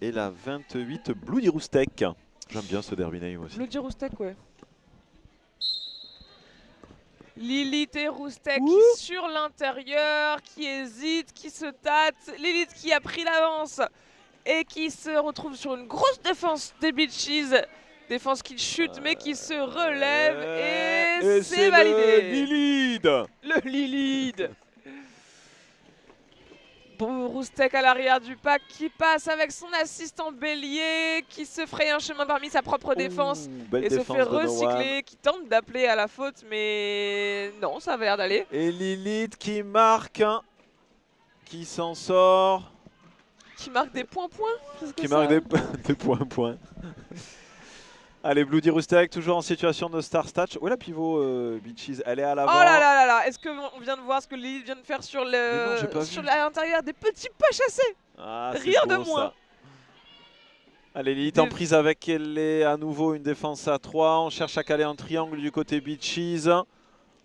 et la 28 Bloody Roustek. J'aime bien ce derby name aussi. Bloody Roustek, ouais. Lilith et Roustek sur l'intérieur, qui hésite, qui se tâte. Lilith qui a pris l'avance et qui se retrouve sur une grosse défense des Beaches. Défense qui chute mais qui se relève et c'est validé. Le Lilith. Roustek à l'arrière du pack qui passe avec son assistant Bélier qui se fraye un chemin parmi sa propre défense et se fait recycler, qui tente d'appeler à la faute mais non, ça avait l'air d'aller. Et Lilith qui marque, qui s'en sort. Qui marque des points. Qui marque des points. Allez, Bloody Roustek, toujours en situation de star statch. Où est la pivot Beaches? Elle est à l'avant. Oh là. Est-ce qu'on vient de voir ce que Lilith vient de faire sur l'intérieur des petits pas chassés? Rire de moi. Allez, Lilith en prise avec elle est à nouveau une défense à 3. On cherche à caler un triangle du côté Beaches.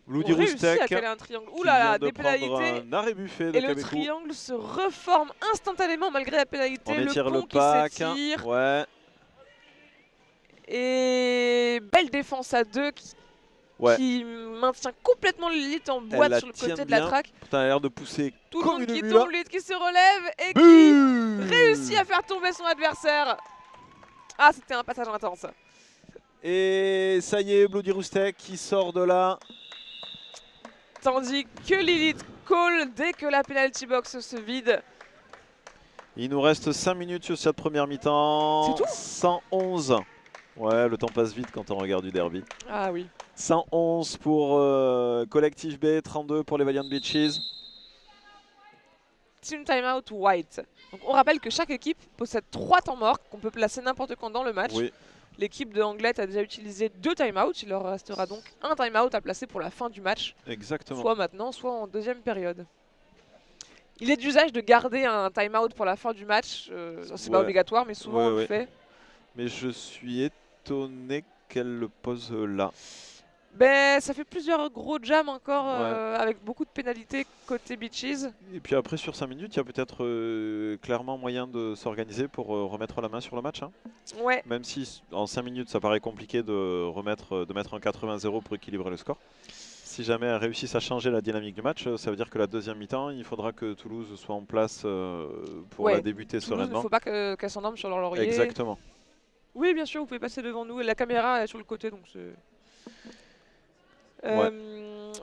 Bloody Roustek à caler un triangle. Ouh là là, des pénalités. Un arrêt buffet de et le triangle se reforme instantanément malgré la pénalité. On étire le le pack. Qui s'étire. Ouais. Et belle défense à 2 qui maintient complètement Lilith en boîte sur le côté de la track. Putain, elle a l'air de pousser tout comme le monde une qui mule. tombe, Lilith qui se relève et qui réussit à faire tomber son adversaire. Ah, c'était un passage intense. Et ça y est, Bloody Roustek qui sort de là. Tandis que Lilith call dès que la penalty box se vide. Il nous reste 5 minutes sur cette première mi-temps. C'est tout ? 111. Ouais, le temps passe vite quand on regarde du derby. Ah oui. 111 pour Collectif B, 32 pour les Valiant Beaches. Team timeout white. Donc on rappelle que chaque équipe possède 3 temps morts qu'on peut placer n'importe quand dans le match. Oui. L'équipe de Anglette a déjà utilisé 2 timeouts. Il leur restera donc un timeout à placer pour la fin du match. Exactement. Soit maintenant, soit en deuxième période. Il est d'usage de garder un timeout pour la fin du match. C'est pas obligatoire, mais souvent on le fait. Mais je suis étonné qu'elle le pose là. Ben, ça fait plusieurs gros jams encore avec beaucoup de pénalités côté Beaches. Et puis après sur 5 minutes, il y a peut-être clairement moyen de s'organiser pour remettre la main sur le match. Hein. Ouais. Même si en 5 minutes ça paraît compliqué de mettre un 80-0 pour équilibrer le score. Si jamais elles réussissent à changer la dynamique du match, ça veut dire que la deuxième mi-temps, il faudra que Toulouse soit en place pour la débuter sereinement. Il ne faut pas qu'elle s'endorme sur leur laurier. Exactement. Oui, bien sûr, vous pouvez passer devant nous. La caméra est sur le côté, donc c'est...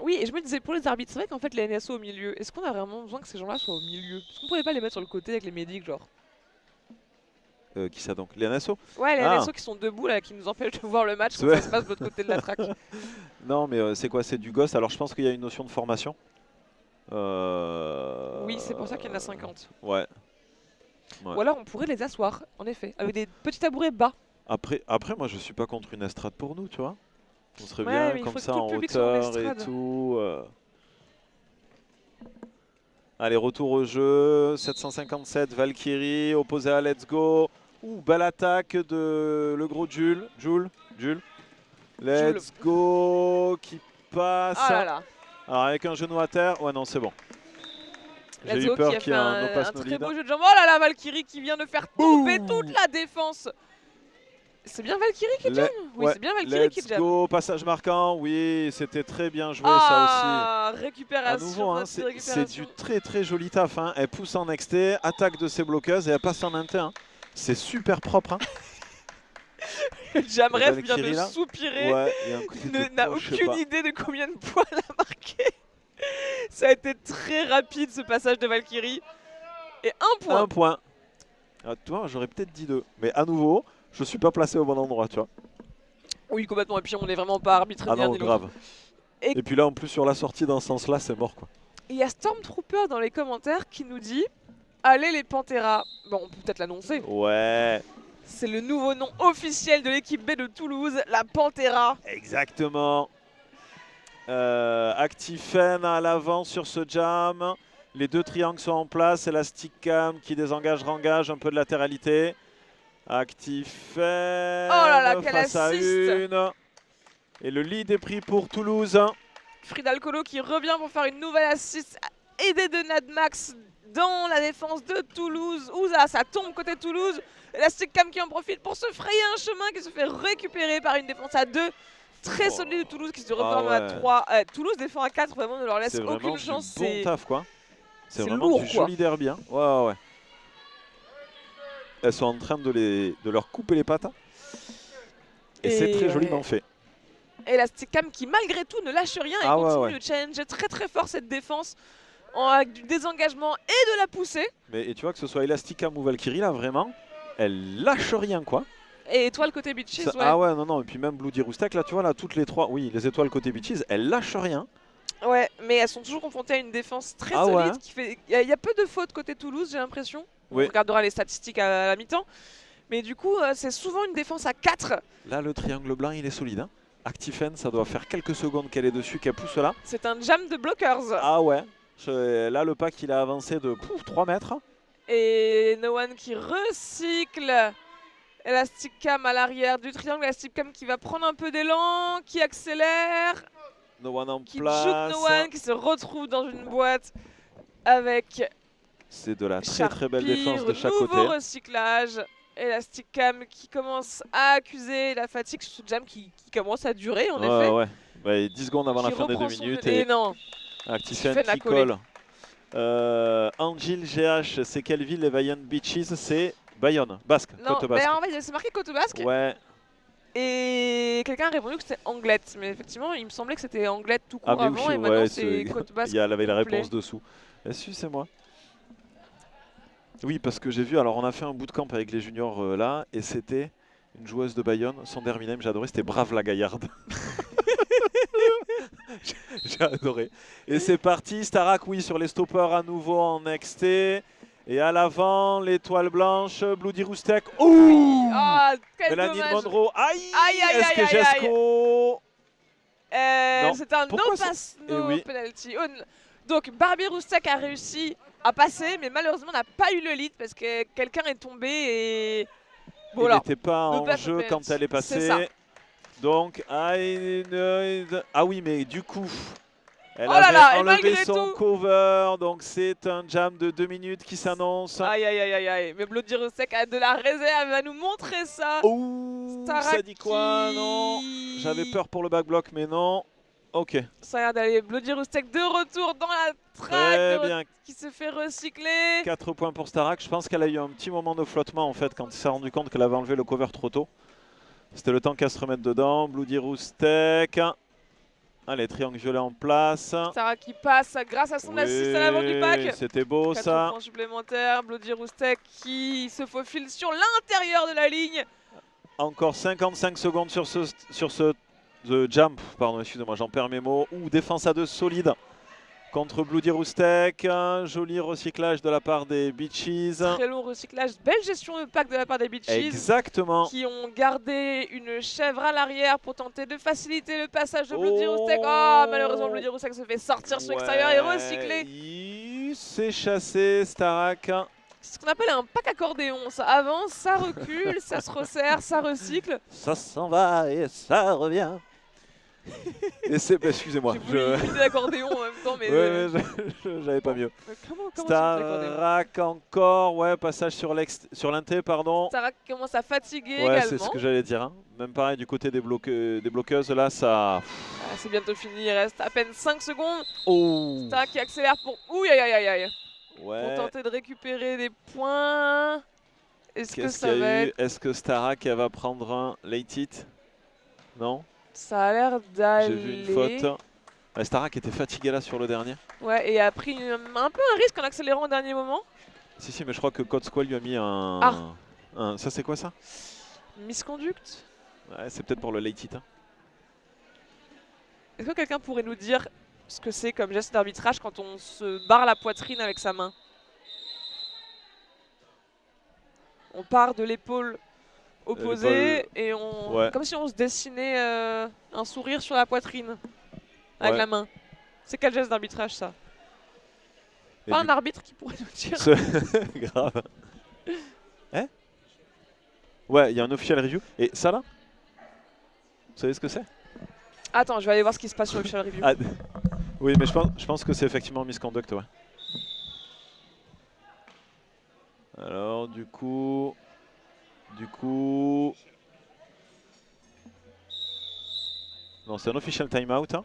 Oui, et je me disais, pour les arbitres, c'est vrai qu'en fait, les NSO au milieu, est-ce qu'on a vraiment besoin que ces gens-là soient au milieu? Est-ce qu'on pourrait pas les mettre sur le côté avec les médics, genre? Qui ça donc? Les NSO? Ouais, les NSO qui sont debout, là, qui nous empêchent de voir le match quand ça se passe de l'autre côté de la track. Non, mais c'est quoi? C'est du gosse. Alors, je pense qu'il y a une notion de formation. Oui, c'est pour ça qu'il y en a 50. Ouais. Ou alors, on pourrait les asseoir, en effet, avec des petits tabourets bas. Après, moi, je suis pas contre une estrade pour nous, tu vois. On serait bien comme ça en hauteur et tout. Allez, retour au jeu. 757, Valkyrie, opposé à Let's Go. Ouh, belle attaque de le gros Jules. Let's Go qui passe. Ah là là. Alors, avec un genou à terre. Ouais, non, c'est bon. J'ai eu peur qu'il y ait un très beau jeu de jambes. Oh là là, Valkyrie qui vient de faire tomber toute la défense C'est bien Valkyrie qui Le- jam. Oui, ouais, c'est bien Valkyrie qui Let's jam. go, passage marquant, oui, c'était très bien joué ça Ah, aussi. À récupération, nouveau, hein, rapide c'est récupération. du très joli taf. Hein. Elle pousse en XT, attaque de ses bloqueuses et elle passe en inter. Hein. C'est super propre. Hein. Jam Et Ref vient de Valkyrie, là, soupirer. ouais, il y a un côté de N'a cloche, je sais aucune pas. idée de combien de points elle a marqué. Ça a été très rapide ce passage de Valkyrie. Et un point. Un point. Ah, toi, j'aurais peut-être dit 2. Mais à nouveau, je suis pas placé au bon endroit, tu vois. Oui, complètement. Et puis on n'est vraiment pas arbitre Ah ni l'un non, ni l'autre. grave. Et- Et puis là, en plus, sur la sortie dans ce sens-là, c'est mort, quoi. Il y a Stormtrooper dans les commentaires qui nous dit allez les Panthera. Bon, on peut peut-être l'annoncer. Ouais, C'est le nouveau nom officiel de l'équipe B de Toulouse, la Panthera. exactement. Actifen à l'avant sur ce jam. Les deux triangles sont en place. Elastic Cam qui désengage, rengage, un peu de latéralité. Actifen Oh là là, quel face à assist. une. Et le lead est pris pour Toulouse. Frida Alcolo qui revient pour faire une nouvelle assist, aidé de Nadmax dans la défense de Toulouse. Ouza, ça tombe côté Toulouse. Elastic Cam qui en profite pour se frayer un chemin qui se fait récupérer par une défense à 2. Très solide de Toulouse qui se reforme ouais. à 3. Toulouse défend à 4, vraiment ne leur laisse C'est vraiment aucune du chance. bon taf, quoi. C'est c'est vraiment lourd, du quoi. joli derby. Hein. Ouais. Elles sont en train de leur couper les pattes. Hein. Et c'est très joliment fait. Elastic Cam qui malgré tout ne lâche rien et continue de challenger très fort cette défense avec du désengagement et de la poussée. Et tu vois que ce soit Elastic Cam ou Valkyrie, là, vraiment, elle lâche rien, quoi. Et étoile côté Bitches, ouais. Ah ouais, non. Et puis même Bloody Roostek, là, tu vois, là, toutes les trois, oui, les étoiles côté Bitches, elles lâchent rien. Ouais, mais elles sont toujours confrontées à une défense très Ah solide. ouais. Il y a peu de fautes côté Toulouse, j'ai l'impression. Oui. On regardera les statistiques à la mi-temps. Mais du coup, c'est souvent une défense à 4. Là, le triangle blanc, il est solide. Hein. Actifen, ça doit faire quelques secondes qu'elle est dessus, qu'elle pousse là. C'est un jam de blockers. Ah ouais. Là, le pack, il a avancé de 3 mètres. Et No One qui recycle. Elastic Cam à l'arrière du triangle. Elastic Cam qui va prendre un peu d'élan, qui accélère. No One en Qui place. juke No One, qui se retrouve dans une boîte avec C'est de la très belle défense de chaque nouveau côté. recyclage. Elastic Cam qui commence à accuser la fatigue sur ce jam qui commence à durer en effet. Ouais. Ouais, 10 secondes avant la Qui fin des 2 reprend son minutes. jeu. Et non, Actifen qui colle. Angil GH, c'est quelle ville les Bayonne Beaches? C'est Bayonne, Basque, non, côte basque. en fait c'est marqué côte basque. Ouais. Et quelqu'un a répondu que c'était Anglette. Mais effectivement, il me semblait que c'était Anglette tout court Ah mais avant oui, et maintenant c'est côte basque. Il y avait la complet. réponse dessous. Est-ce c'est moi? Oui, parce que j'ai vu, alors on a fait un bootcamp avec les juniors là, et c'était une joueuse de Bayonne, son dernier name, j'ai adoré, c'était Brave la Gaillarde. J'ai adoré. Et c'est parti, Starak, oui, sur les stoppers à nouveau en XT. Et à l'avant, l'étoile blanche, Bloody Roostek. Ouh, Ah, quel Mélanie dommage. Monroe. Aïe, Aïe, est-ce que aïe, aïe, Jesco... Non. C'est un Pourquoi no-pass, Eh oui. penalty. Donc Barbie Roustek a réussi à passer, mais malheureusement n'a pas eu le lead parce que quelqu'un est tombé et... Il Voilà. n'était pas en pass jeu penalty. quand elle est C'est ça. passée. Donc, ah oui, mais du coup, elle Oh là avait là, et enlevé malgré son tout- cover. Donc, c'est un jam de 2 minutes qui s'annonce. Aïe aïe aïe aïe aïe. Mais Bloody Roustek a de la réserve, elle va nous montrer ça. Ouh, ça dit quoi? Non, j'avais peur pour le backblock, mais non. Ok, Ça a l'air d'aller. Bloody Roustek de retour dans la très track bien. qui se fait recycler. 4 points pour Starak. Je pense qu'elle a eu un petit moment de flottement en fait quand il s'est rendu compte qu'elle avait enlevé le cover trop tôt. C'était le temps qu'elle se remette dedans. Bloody Roostek. Allez, triangle violet en place. Sarah qui passe grâce à son assist à l'avant du pack. C'était beau 4 ça. points supplémentaires. Bloody Roostek qui se faufile sur l'intérieur de la ligne. Encore 55 secondes sur ce jump. Pardon, excusez-moi, j'en perds mes mots. Ouh, défense à 2 solide contre Bloody Roostek. Un joli recyclage de la part des Beaches. Très long recyclage. Belle gestion de pack de la part des Beaches. Exactement. Qui ont gardé une chèvre à l'arrière pour tenter de faciliter le passage de Bloody Roostek. Oh, malheureusement, Bloody Roostek se fait sortir sur l'extérieur et recycler. Il s'est chassé, Starak. C'est ce qu'on appelle un pack accordéon. Ça avance, ça recule, ça se resserre, ça recycle. Ça s'en va et ça revient. Et c'est, bah, excusez-moi. J'ai voulu imiter l'accordéon en même temps, mais. Ouais, j'avais pas mieux. Comment tu imites l'accordéon? Starak encore, ouais, passage sur l'inté, pardon. Starak commence à fatiguer Ouais, également. c'est ce que j'allais dire. Hein. Même pareil du côté des bloqueuses, là, ça. Ah, c'est bientôt fini, il reste à peine 5 secondes. Oh. Starak qui accélère pour. Ouh, aïe aïe aïe aïe. Ouais. Pour tenter de récupérer des points. Est-ce que Qu'est-ce ça qu'il y va a eu? être. Est-ce que Starak elle va prendre un late hit? Non. Ça a l'air d'aller. J'ai vu une faute. Ouais, Starak était fatigué là sur le dernier. Ouais, et a pris un peu un risque en accélérant au dernier moment. Si, mais je crois que Code Squall lui a mis un. Ah. Ça, c'est quoi ça? Misconduct. Ouais, c'est peut-être pour le late hit. Hein. Est-ce que quelqu'un pourrait nous dire ce que c'est comme geste d'arbitrage quand on se barre la poitrine avec sa main? On part de l'épaule opposée et on. Ouais. Comme si on se dessinait un sourire sur la poitrine avec Ouais. la main. C'est quel geste d'arbitrage ça? Et Pas du- un arbitre qui pourrait nous dire. Grave. Hein? Ouais, il y a un official review. Et ça là? Vous savez ce que c'est? Attends, je vais aller voir ce qui se passe sur le official review. Ah, oui, mais je pense que c'est effectivement misconduct, ouais. Alors, du coup... Non, c'est un official timeout. Hein.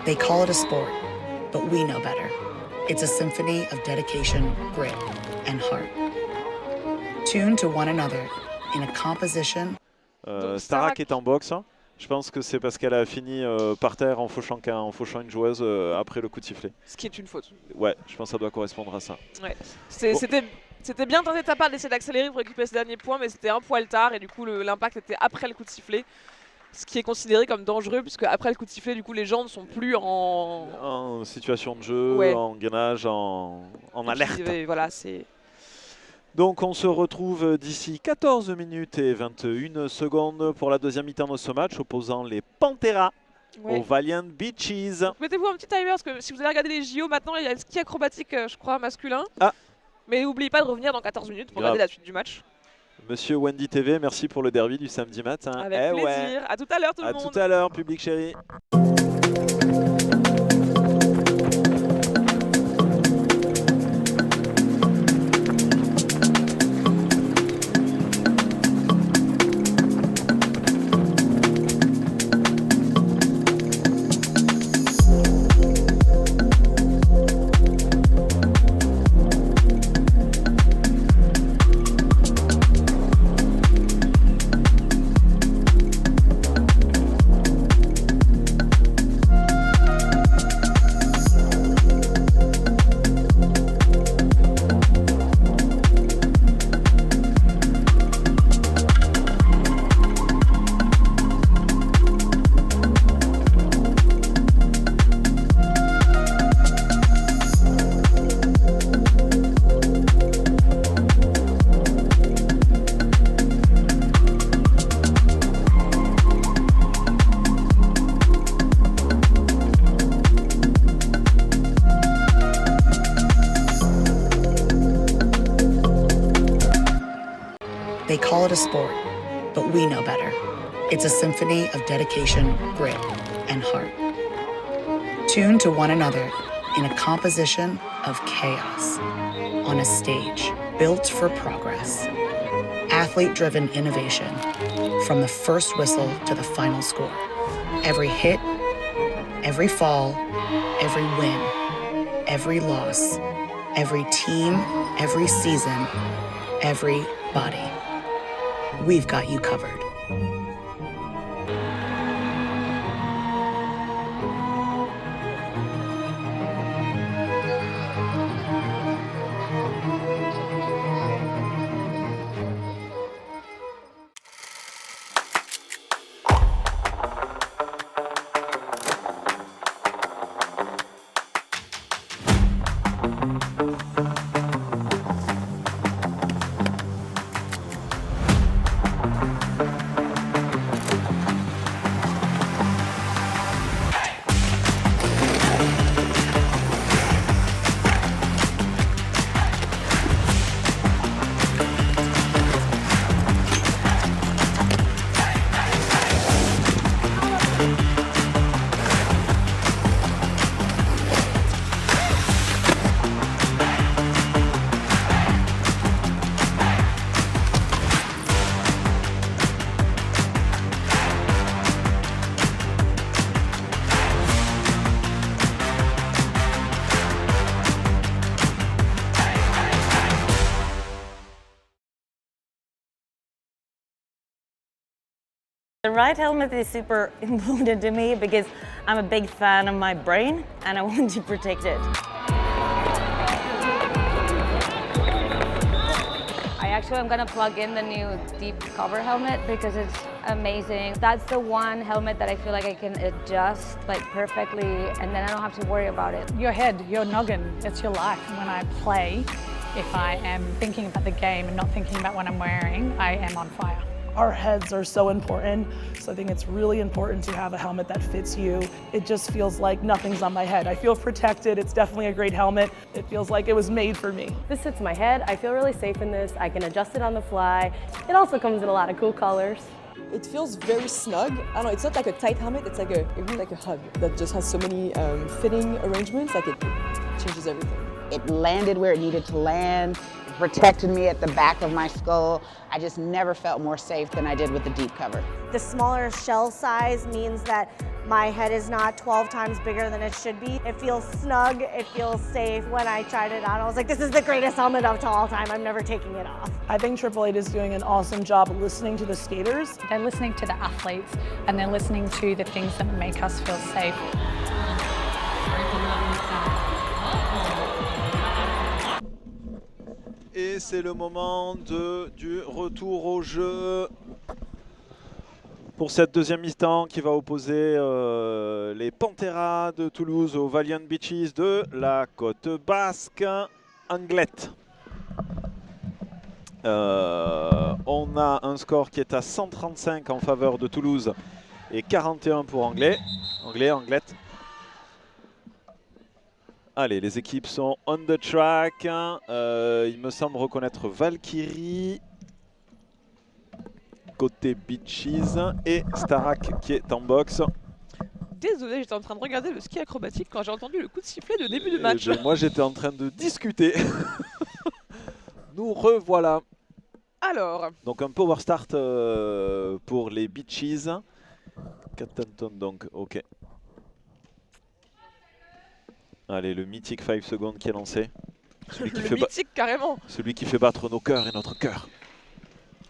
They call it a sport, but we know better. It's a symphony of dedication, grit, and heart. Tuned to one another in a composition. Donc, Starak est en boxe. Hein. Je pense que c'est parce qu'elle a fini par terre en fauchant une joueuse après le coup de sifflet. Ce qui est une faute. Ouais, je pense que ça doit correspondre à ça. Ouais. Bon. C'était bien tenté de ta part d'essayer d'accélérer pour récupérer ces derniers points, mais c'était un poil tard et du coup l'impact était après le coup de sifflet. Ce qui est considéré comme dangereux puisque après le coup de sifflet, du coup les gens ne sont plus En situation de jeu, Ouais. en gainage, en alerte. Et voilà, c'est. Donc on se retrouve d'ici 14 minutes et 21 secondes pour la deuxième mi-temps de ce match opposant les Panthera Ouais. aux Valiant Beaches. Mettez-vous un petit timer parce que si vous allez regarder les JO maintenant, il y a le ski acrobatique, je crois, masculin. Ah. Mais n'oubliez pas de revenir dans 14 minutes pour Grave. regarder la suite du match. Monsieur Wendy TV, merci pour le derby du samedi matin. Avec Eh plaisir. ouais. À tout à l'heure tout le À monde. tout à l'heure, public chéri. They call it a sport, but we know better. It's a symphony of dedication, grit, and heart. Tuned to one another in a composition of chaos on a stage built for progress. Athlete-driven innovation from the first whistle to the final score. Every hit, every fall, every win, every loss, every team, every season, every body. We've got you covered. The right helmet is super important to me because I'm a big fan of my brain and I want to protect it. I actually am gonna plug in the new deep cover helmet because it's amazing. That's the one helmet that I feel like I can adjust like perfectly and then I don't have to worry about it. Your head, your noggin, it's your life. When I play, if I am thinking about the game and not thinking about what I'm wearing, I am on fire. Our heads are so important, so I think it's really important to have a helmet that fits you. It just feels like nothing's on my head. I feel protected. It's definitely a great helmet. It feels like it was made for me. This fits my head. I feel really safe in this. I can adjust it on the fly. It also comes in a lot of cool colors. It feels very snug. I don't know, it's not like a tight helmet, it's like it really like a hug that just has so many fitting arrangements, like it changes everything. It landed where it needed to land. It protected me at the back of my skull. I just never felt more safe than I did with the deep cover. The smaller shell size means that my head is not 12 times bigger than it should be. It feels snug, it feels safe. When I tried it on, I was like, this is the greatest helmet of all time. I'm never taking it off. I think Triple Eight is doing an awesome job listening to the skaters. They're listening to the athletes and they're listening to the things that make us feel safe. Et c'est le moment du retour au jeu pour cette deuxième mi-temps qui va opposer les Panthers de Toulouse aux Valiant Beaches de la côte basque Anglet. On a un score qui est à 135 en faveur de Toulouse et 41 pour Anglet. Anglet. Allez, les équipes sont on the track. Il me semble reconnaître Valkyrie côté Beaches et Starak qui est en boxe. Désolé, j'étais en train de regarder le ski acrobatique quand j'ai entendu le coup de sifflet de début de match. Moi, j'étais en train de discuter. Nous revoilà. Alors. Donc un power start pour les Beaches. Cattenton donc, ok. Allez, le mythique 5 secondes qui est lancé. Le mythique carrément. Celui qui fait battre nos cœurs et notre cœur.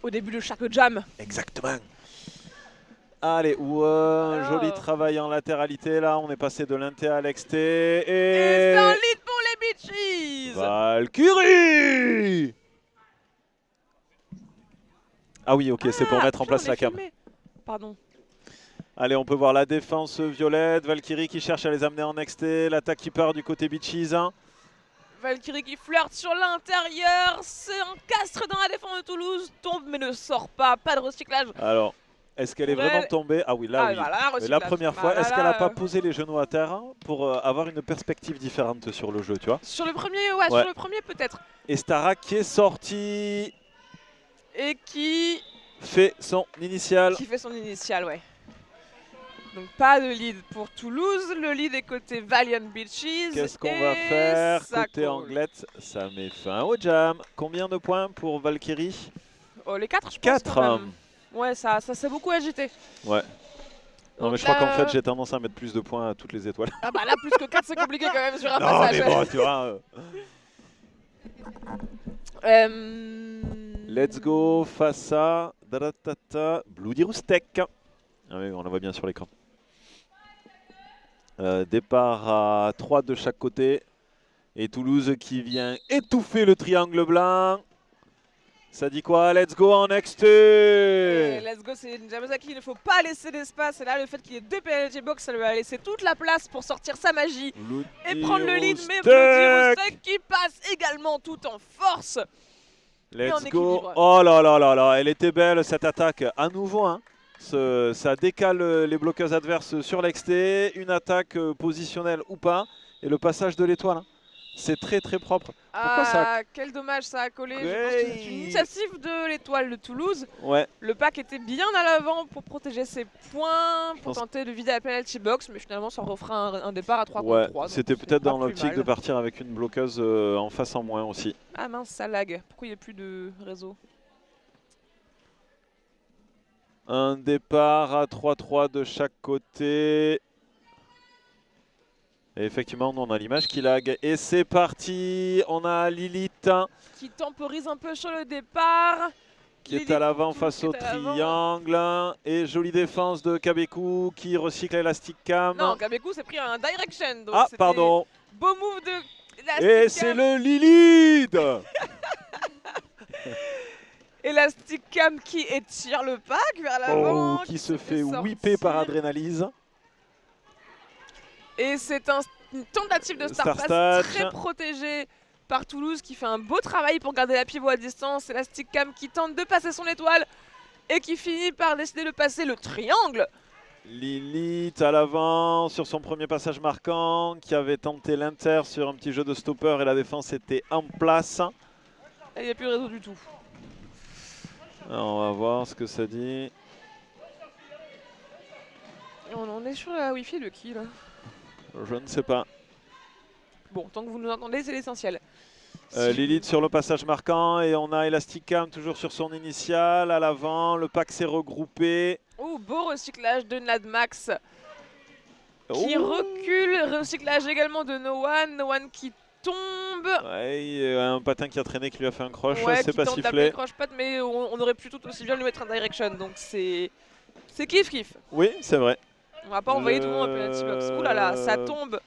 Au début de chaque jam. Exactement. Allez, joli travail en latéralité là. On est passé de l'inté à l'exté. Et c'est un lead pour les Beaches. Valkyrie. Ah oui, ok, c'est pour mettre en place la cam. Pardon. Allez, on peut voir la défense violette. Valkyrie qui cherche à les amener en XT. L'attaque qui part du côté Beaches. Valkyrie qui flirte sur l'intérieur. C'est un castre dans la défense de Toulouse. Tombe mais ne sort pas. Pas de recyclage. Alors, est-ce qu'elle est vraiment tombée? Ah oui, là oui. Voilà, mais la première fois, est-ce qu'elle n'a pas posé les genoux à terre pour avoir une perspective différente sur le jeu, tu vois? Sur le premier, ouais. Sur le premier peut-être. Et Starak qui est sorti. Et qui fait son initial. Ouais. Donc pas de lead pour Toulouse, le lead est côté Valiant Beaches. Qu'est-ce qu'on va faire côté Anglet? Ça met fin au jam. Combien de points pour Valkyrie? Oh, les 4 je pense. 4. Ouais, ça s'est beaucoup agité. Ouais. Non mais je crois qu'en fait j'ai tendance à mettre plus de points à toutes les étoiles. Ah bah là plus que 4 c'est compliqué quand même sur un passage. Mais bon, tu vois. Let's go face à Bloody Roostek. Ah oui, on la voit bien sur l'écran. Départ à 3 de chaque côté. Et Toulouse qui vient étouffer le triangle blanc. Ça dit quoi? Let's go en next. Let's go, c'est Njamazaki, il ne faut pas laisser d'espace. Et là, le fait qu'il y ait 2 penalty box, ça lui a laissé toute la place pour sortir sa magie et prendre le lead. Mais Bloody Roostek qui passe également tout en force. Let's go. Oh là là là là, elle était belle cette attaque. À nouveau, hein. Ça décale les bloqueuses adverses sur l'exté, une attaque positionnelle ou pas, et le passage de l'étoile. Hein. C'est très très propre. Pourquoi ça quel dommage, ça a collé. Je pense que c'est une initiative de l'étoile de Toulouse. Ouais. Le pack était bien à l'avant pour protéger ses points, pour tenter de vider la penalty box, mais finalement ça refera un départ à 3 contre 3. C'était peut-être dans l'optique de partir avec une bloqueuse en face en moins aussi. Ah mince, ça lag. Pourquoi il n'y a plus de réseau? Un départ à 3-3 de chaque côté. Et effectivement, on a l'image qui lag. Et c'est parti. On a Lilith qui temporise un peu sur le départ. qui est à l'avant face au triangle. Et jolie défense de Kabeku qui recycle Elastic Cam. Non, Kabeku s'est pris un direction. Donc ah, pardon. Beau move de Elastic Et Cam. c'est le Lilith. Elastic Cam qui étire le pack vers l'avant. Qui se fait whipper par Adrénalise. Et c'est une tentative de Star Pass très protégée par Toulouse qui fait un beau travail pour garder la pivot à distance. Elastic Cam qui tente de passer son étoile et qui finit par décider de passer le triangle. Lilith à l'avant sur son premier passage marquant, qui avait tenté l'inter sur un petit jeu de stopper et la défense était en place. Il n'y a plus de réseau du tout. Alors, on va voir ce que ça dit. On est sur la Wi-Fi de qui là? Je ne sais pas. Bon, tant que vous nous entendez, c'est l'essentiel. Lilith sur le passage marquant et on a Elastic Cam toujours sur son initial à l'avant. Le pack s'est regroupé. Oh, beau recyclage de Nadmax qui recule. Recyclage également de No One qui tombe. Ouais, un patin qui a traîné qui lui a fait un croche. Ouais, c'est pas sifflé. Croche-patte, mais on aurait pu tout aussi bien lui mettre un direction. Donc c'est kiff. Oui, c'est vrai. On va pas envoyer tout le monde en penalty box. Ouh là là, ça tombe.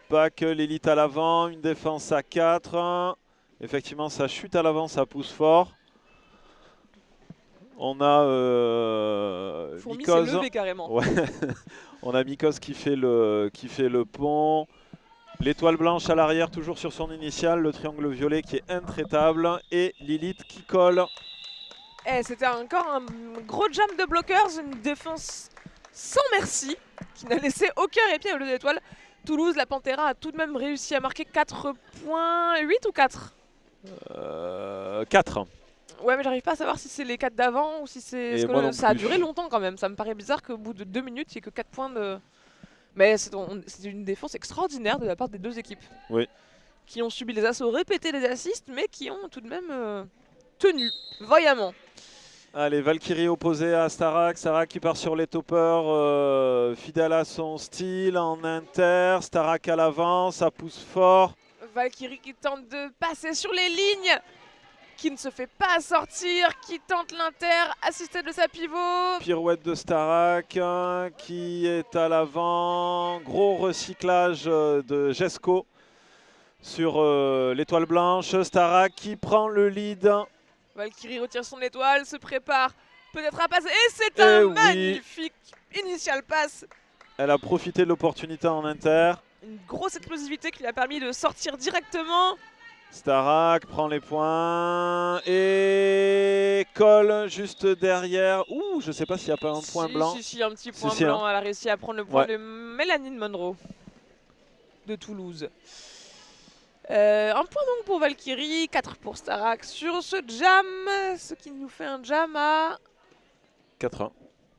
Pack l'élite à l'avant, une défense à 4. Effectivement, ça chute à l'avant, ça pousse fort. On a Mikos. Levé carrément. Ouais. On a Mikos qui fait le pont. L'étoile blanche à l'arrière, toujours sur son initial. Le triangle violet qui est intraitable. Et Lilith qui colle. C'était encore un gros jam de blockers, une défense sans merci, qui n'a laissé aucun répit au lieu d'étoile. Toulouse, la Pantera a tout de même réussi à marquer 4 points. 8 ou 4 4. Ouais, mais j'arrive pas à savoir si c'est les 4 d'avant ou si c'est... Ça a duré longtemps quand même. Ça me paraît bizarre qu'au bout de 2 minutes, il n'y ait que 4 points de... Mais c'est une défense extraordinaire de la part des deux équipes. Oui. Qui ont subi les assauts répétés des assists, mais qui ont tout de même tenu vaillamment. Allez, Valkyrie opposée à Starak. Starak qui part sur les toppers, fidèle à son style en inter. Starak à l'avant, ça pousse fort. Valkyrie qui tente de passer sur les lignes, qui ne se fait pas sortir, qui tente l'inter, assisté de sa pivot. Pirouette de Starak qui est à l'avant. Gros recyclage de Jesco sur l'étoile blanche. Starak qui prend le lead. Valkyrie retire son étoile, se prépare peut-être à passer. Et c'est un magnifique initial pass. Elle a profité de l'opportunité en inter. Une grosse explosivité qui lui a permis de sortir directement. Starak prend les points et colle juste derrière. Ouh, je sais pas s'il n'y a pas un point blanc. Si, un petit point blanc. Hein. Elle a réussi à prendre le point de Mélanie Monroe de Toulouse. Un point donc pour Valkyrie, 4 pour Starak sur ce jam, ce qui nous fait un jam à 4-1.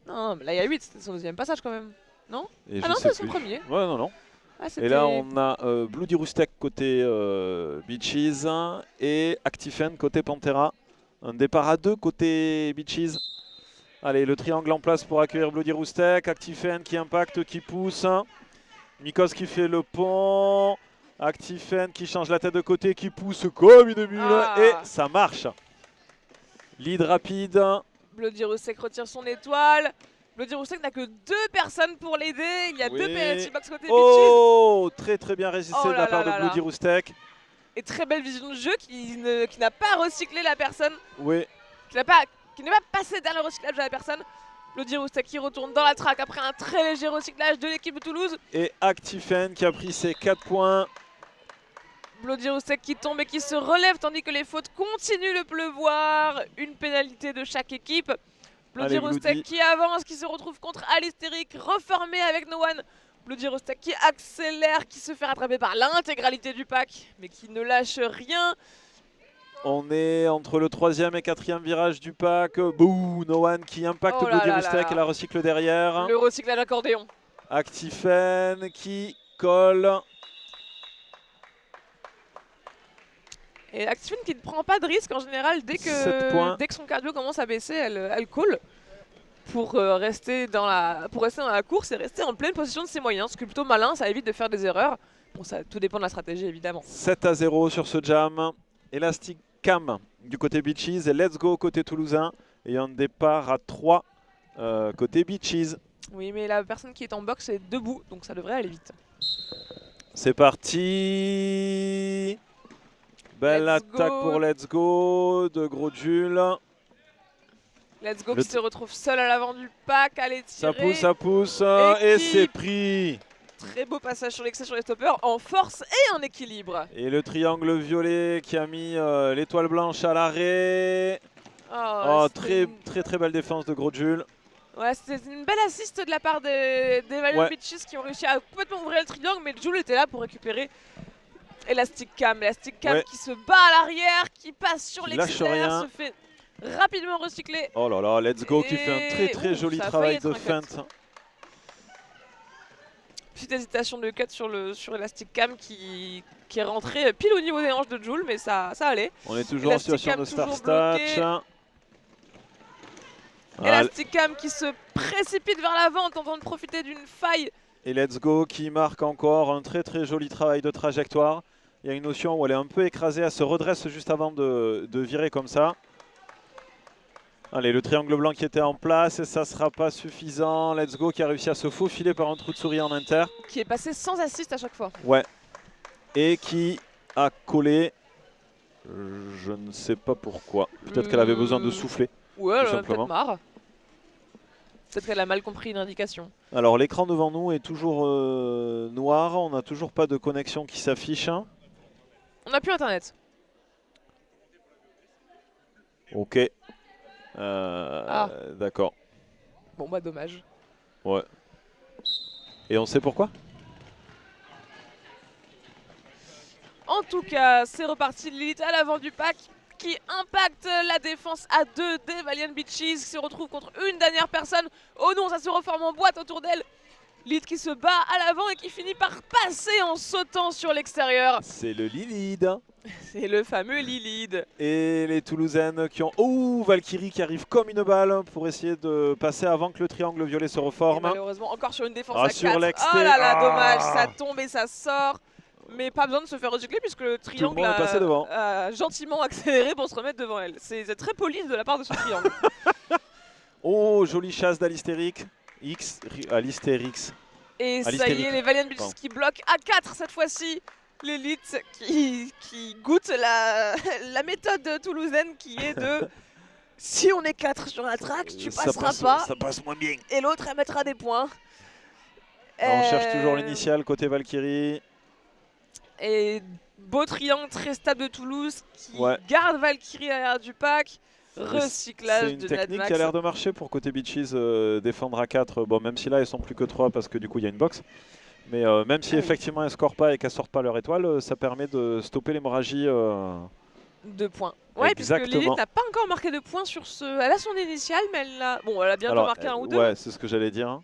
Non, mais là il y a 8, c'était son deuxième passage quand même, non? Et ah non, c'est son premier. Ouais, non. Ah, et là on a Bloody Roostek côté Beaches et Actifen côté Pantera. Un départ à 2 côté Beaches. Allez, le triangle en place pour accueillir Bloody Roostek. Actifen qui impacte, qui pousse. Mikos qui fait le pont. Actifen qui change la tête de côté, qui pousse comme une mule et ça marche. Lead rapide. Bloody Roostek retire son étoile. Bloody Roostek n'a que 2 personnes pour l'aider. Il y a 2 penalty box côté Beaches. Oh, très bien résisté de la part de Bloody Roostek. Et très belle vision de jeu qui n'a pas recyclé la personne. Oui. Qui n'est pas passé derrière le recyclage de la personne. Bloody Roostek qui retourne dans la track après un très léger recyclage de l'équipe de Toulouse. Et Actifen qui a pris ses 4 points. Bloody Roostek qui tombe et qui se relève tandis que les fautes continuent de pleuvoir. Une pénalité de chaque équipe. Bloody Roostek qui avance, qui se retrouve contre Alistéric, reformé avec No One. Bloody Roostek qui accélère, qui se fait rattraper par l'intégralité du pack, mais qui ne lâche rien. On est entre le 3e et 4e virage du pack. Bouh, No One qui impacte Bloody Roostek et la recycle derrière. Le recyclage accordéon. Actifen qui colle. Et Actifen qui ne prend pas de risque en général, dès que son cardio commence à baisser, elle colle pour rester dans la course et rester en pleine possession de ses moyens. Ce qui est plutôt malin, ça évite de faire des erreurs. Bon, ça tout dépend de la stratégie évidemment. 7-0 sur ce jam. Elastic Cam du côté Beaches et Let's Go côté toulousain. Et un départ à 3 côté Beaches. Oui, mais la personne qui est en box est debout, donc ça devrait aller vite. C'est parti. Belle attaque pour Let's Go de gros Jules. Let's Go qui se retrouve seul à l'avant du pack, allez tirer. Ça pousse et c'est pris. Très beau passage sur l'excès sur les stoppers, en force et en équilibre. Et le triangle violet qui a mis l'étoile blanche à l'arrêt. Très belle défense de gros Jules. Ouais, c'était une belle assist de la part des Valiant Beaches qui ont réussi à complètement ouvrir le triangle, mais Jules était là pour récupérer Elastic Cam. Elastic Cam qui se bat à l'arrière, qui passe sur l'extérieur, se fait rapidement recycler. Oh là là, Let's Go qui fait un très joli travail de feinte. Petite hésitation de cut sur Elastic Cam qui est rentré pile au niveau des hanches de Jules, mais ça allait. On est toujours en situation de start-start. Elastic Cam qui se précipite vers l'avant en tentant de profiter d'une faille. Et Let's Go qui marque encore un très joli travail de trajectoire. Il y a une notion où elle est un peu écrasée, elle se redresse juste avant de virer comme ça. Allez, le triangle blanc qui était en place et ça ne sera pas suffisant. Let's Go qui a réussi à se faufiler par un trou de souris en inter. Qui est passé sans assist à chaque fois. Ouais. Et qui a collé, je ne sais pas pourquoi. Peut-être qu'elle avait besoin de souffler. Ouais, elle en a peut-être marre. Peut-être qu'elle a mal compris une indication. Alors l'écran devant nous est toujours noir, on n'a toujours pas de connexion qui s'affiche. On n'a plus internet. Ok. D'accord. Bon bah dommage. Ouais. Et on sait pourquoi? En tout cas, c'est reparti de Lilith à l'avant du pack qui impacte la défense à 2 des Valiant Beaches qui se retrouve contre une dernière personne. Oh non, ça se reforme en boîte autour d'elle. Lilith qui se bat à l'avant et qui finit par passer en sautant sur l'extérieur. C'est le Lilith. C'est le fameux Lilith. Et les Toulousaines qui ont... Oh, Valkyrie qui arrive comme une balle pour essayer de passer avant que le triangle violet se reforme. Et malheureusement, encore sur une défense à 4. Oh là là, dommage, ça tombe et ça sort. Mais pas besoin de se faire recycler puisque le triangle a gentiment accéléré pour se remettre devant elle. C'est très poli de la part de ce triangle. Oh, jolie chasse d'Alistérix. Alistérix. Et ça y est, les Valiant Beaches qui bloquent à 4 cette fois-ci. L'élite qui goûte la méthode toulousaine qui est de si on est 4 sur la track, tu passeras pas. Ça passe moins bien. Et l'autre, elle mettra des points. On cherche toujours l'initiale côté Valkyrie. Et beau triangle très stable de Toulouse qui garde Valkyrie à l'arrière du pack. Recyclage de Nedmax. C'est une technique qui a l'air de marcher pour côté Beaches, défendre à 4. Bon, même si là, elles sont plus que 3 parce que du coup, il y a une box. Mais même si effectivement, elles ne scorent pas et qu'elles ne sortent pas leur étoile, ça permet de stopper l'hémorragie. 2 points. Ouais, puisque Lilith n'a pas encore marqué de points sur ce... Elle a son initiale, mais elle a... Bon, elle a bientôt marqué un ou deux. Ouais, c'est ce que j'allais dire. Hein.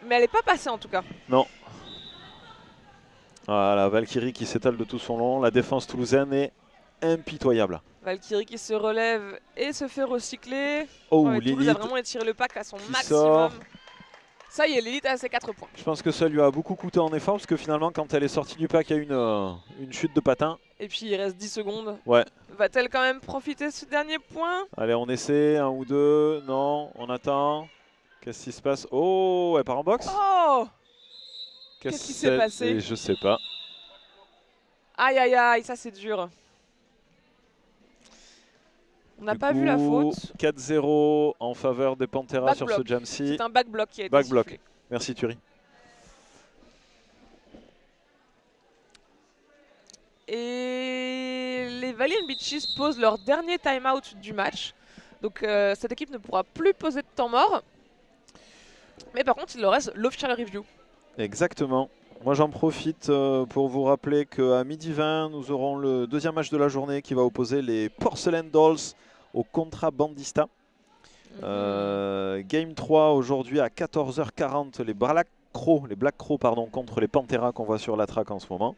Mais elle n'est pas passée en tout cas. Non. Voilà, Valkyrie qui s'étale de tout son long. La défense toulousaine est impitoyable. Valkyrie qui se relève et se fait recycler. Oh, Toulouse a vraiment étiré le pack à son maximum. Ça y est, Lilith a ses 4 points. Je pense que ça lui a beaucoup coûté en effort parce que finalement, quand elle est sortie du pack, il y a une chute de patin. Et puis il reste 10 secondes. Ouais. Va-t-elle quand même profiter de ce dernier point? Allez, on essaie, 1 ou 2. Non, on attend. Qu'est-ce qui se passe? Oh, elle part en box. Oh! Qu'est-ce qui s'est passé? Je sais pas. Aïe aïe aïe, ça c'est dur. On n'a pas vu la faute. 4-0 en faveur des Panthera sur ce jam-ci. C'est un back block qui a été sifflé. Merci Thury. Et les Valiant Beaches posent leur dernier time-out du match. Donc cette équipe ne pourra plus poser de temps mort. Mais par contre, il leur reste l'official review. Exactement. Moi j'en profite pour vous rappeler qu'à 12h20, nous aurons le deuxième match de la journée qui va opposer les Porcelain Dolls au Contra Bandista. Game 3 aujourd'hui à 14h40, les Black Crow contre les Panthera qu'on voit sur la track en ce moment.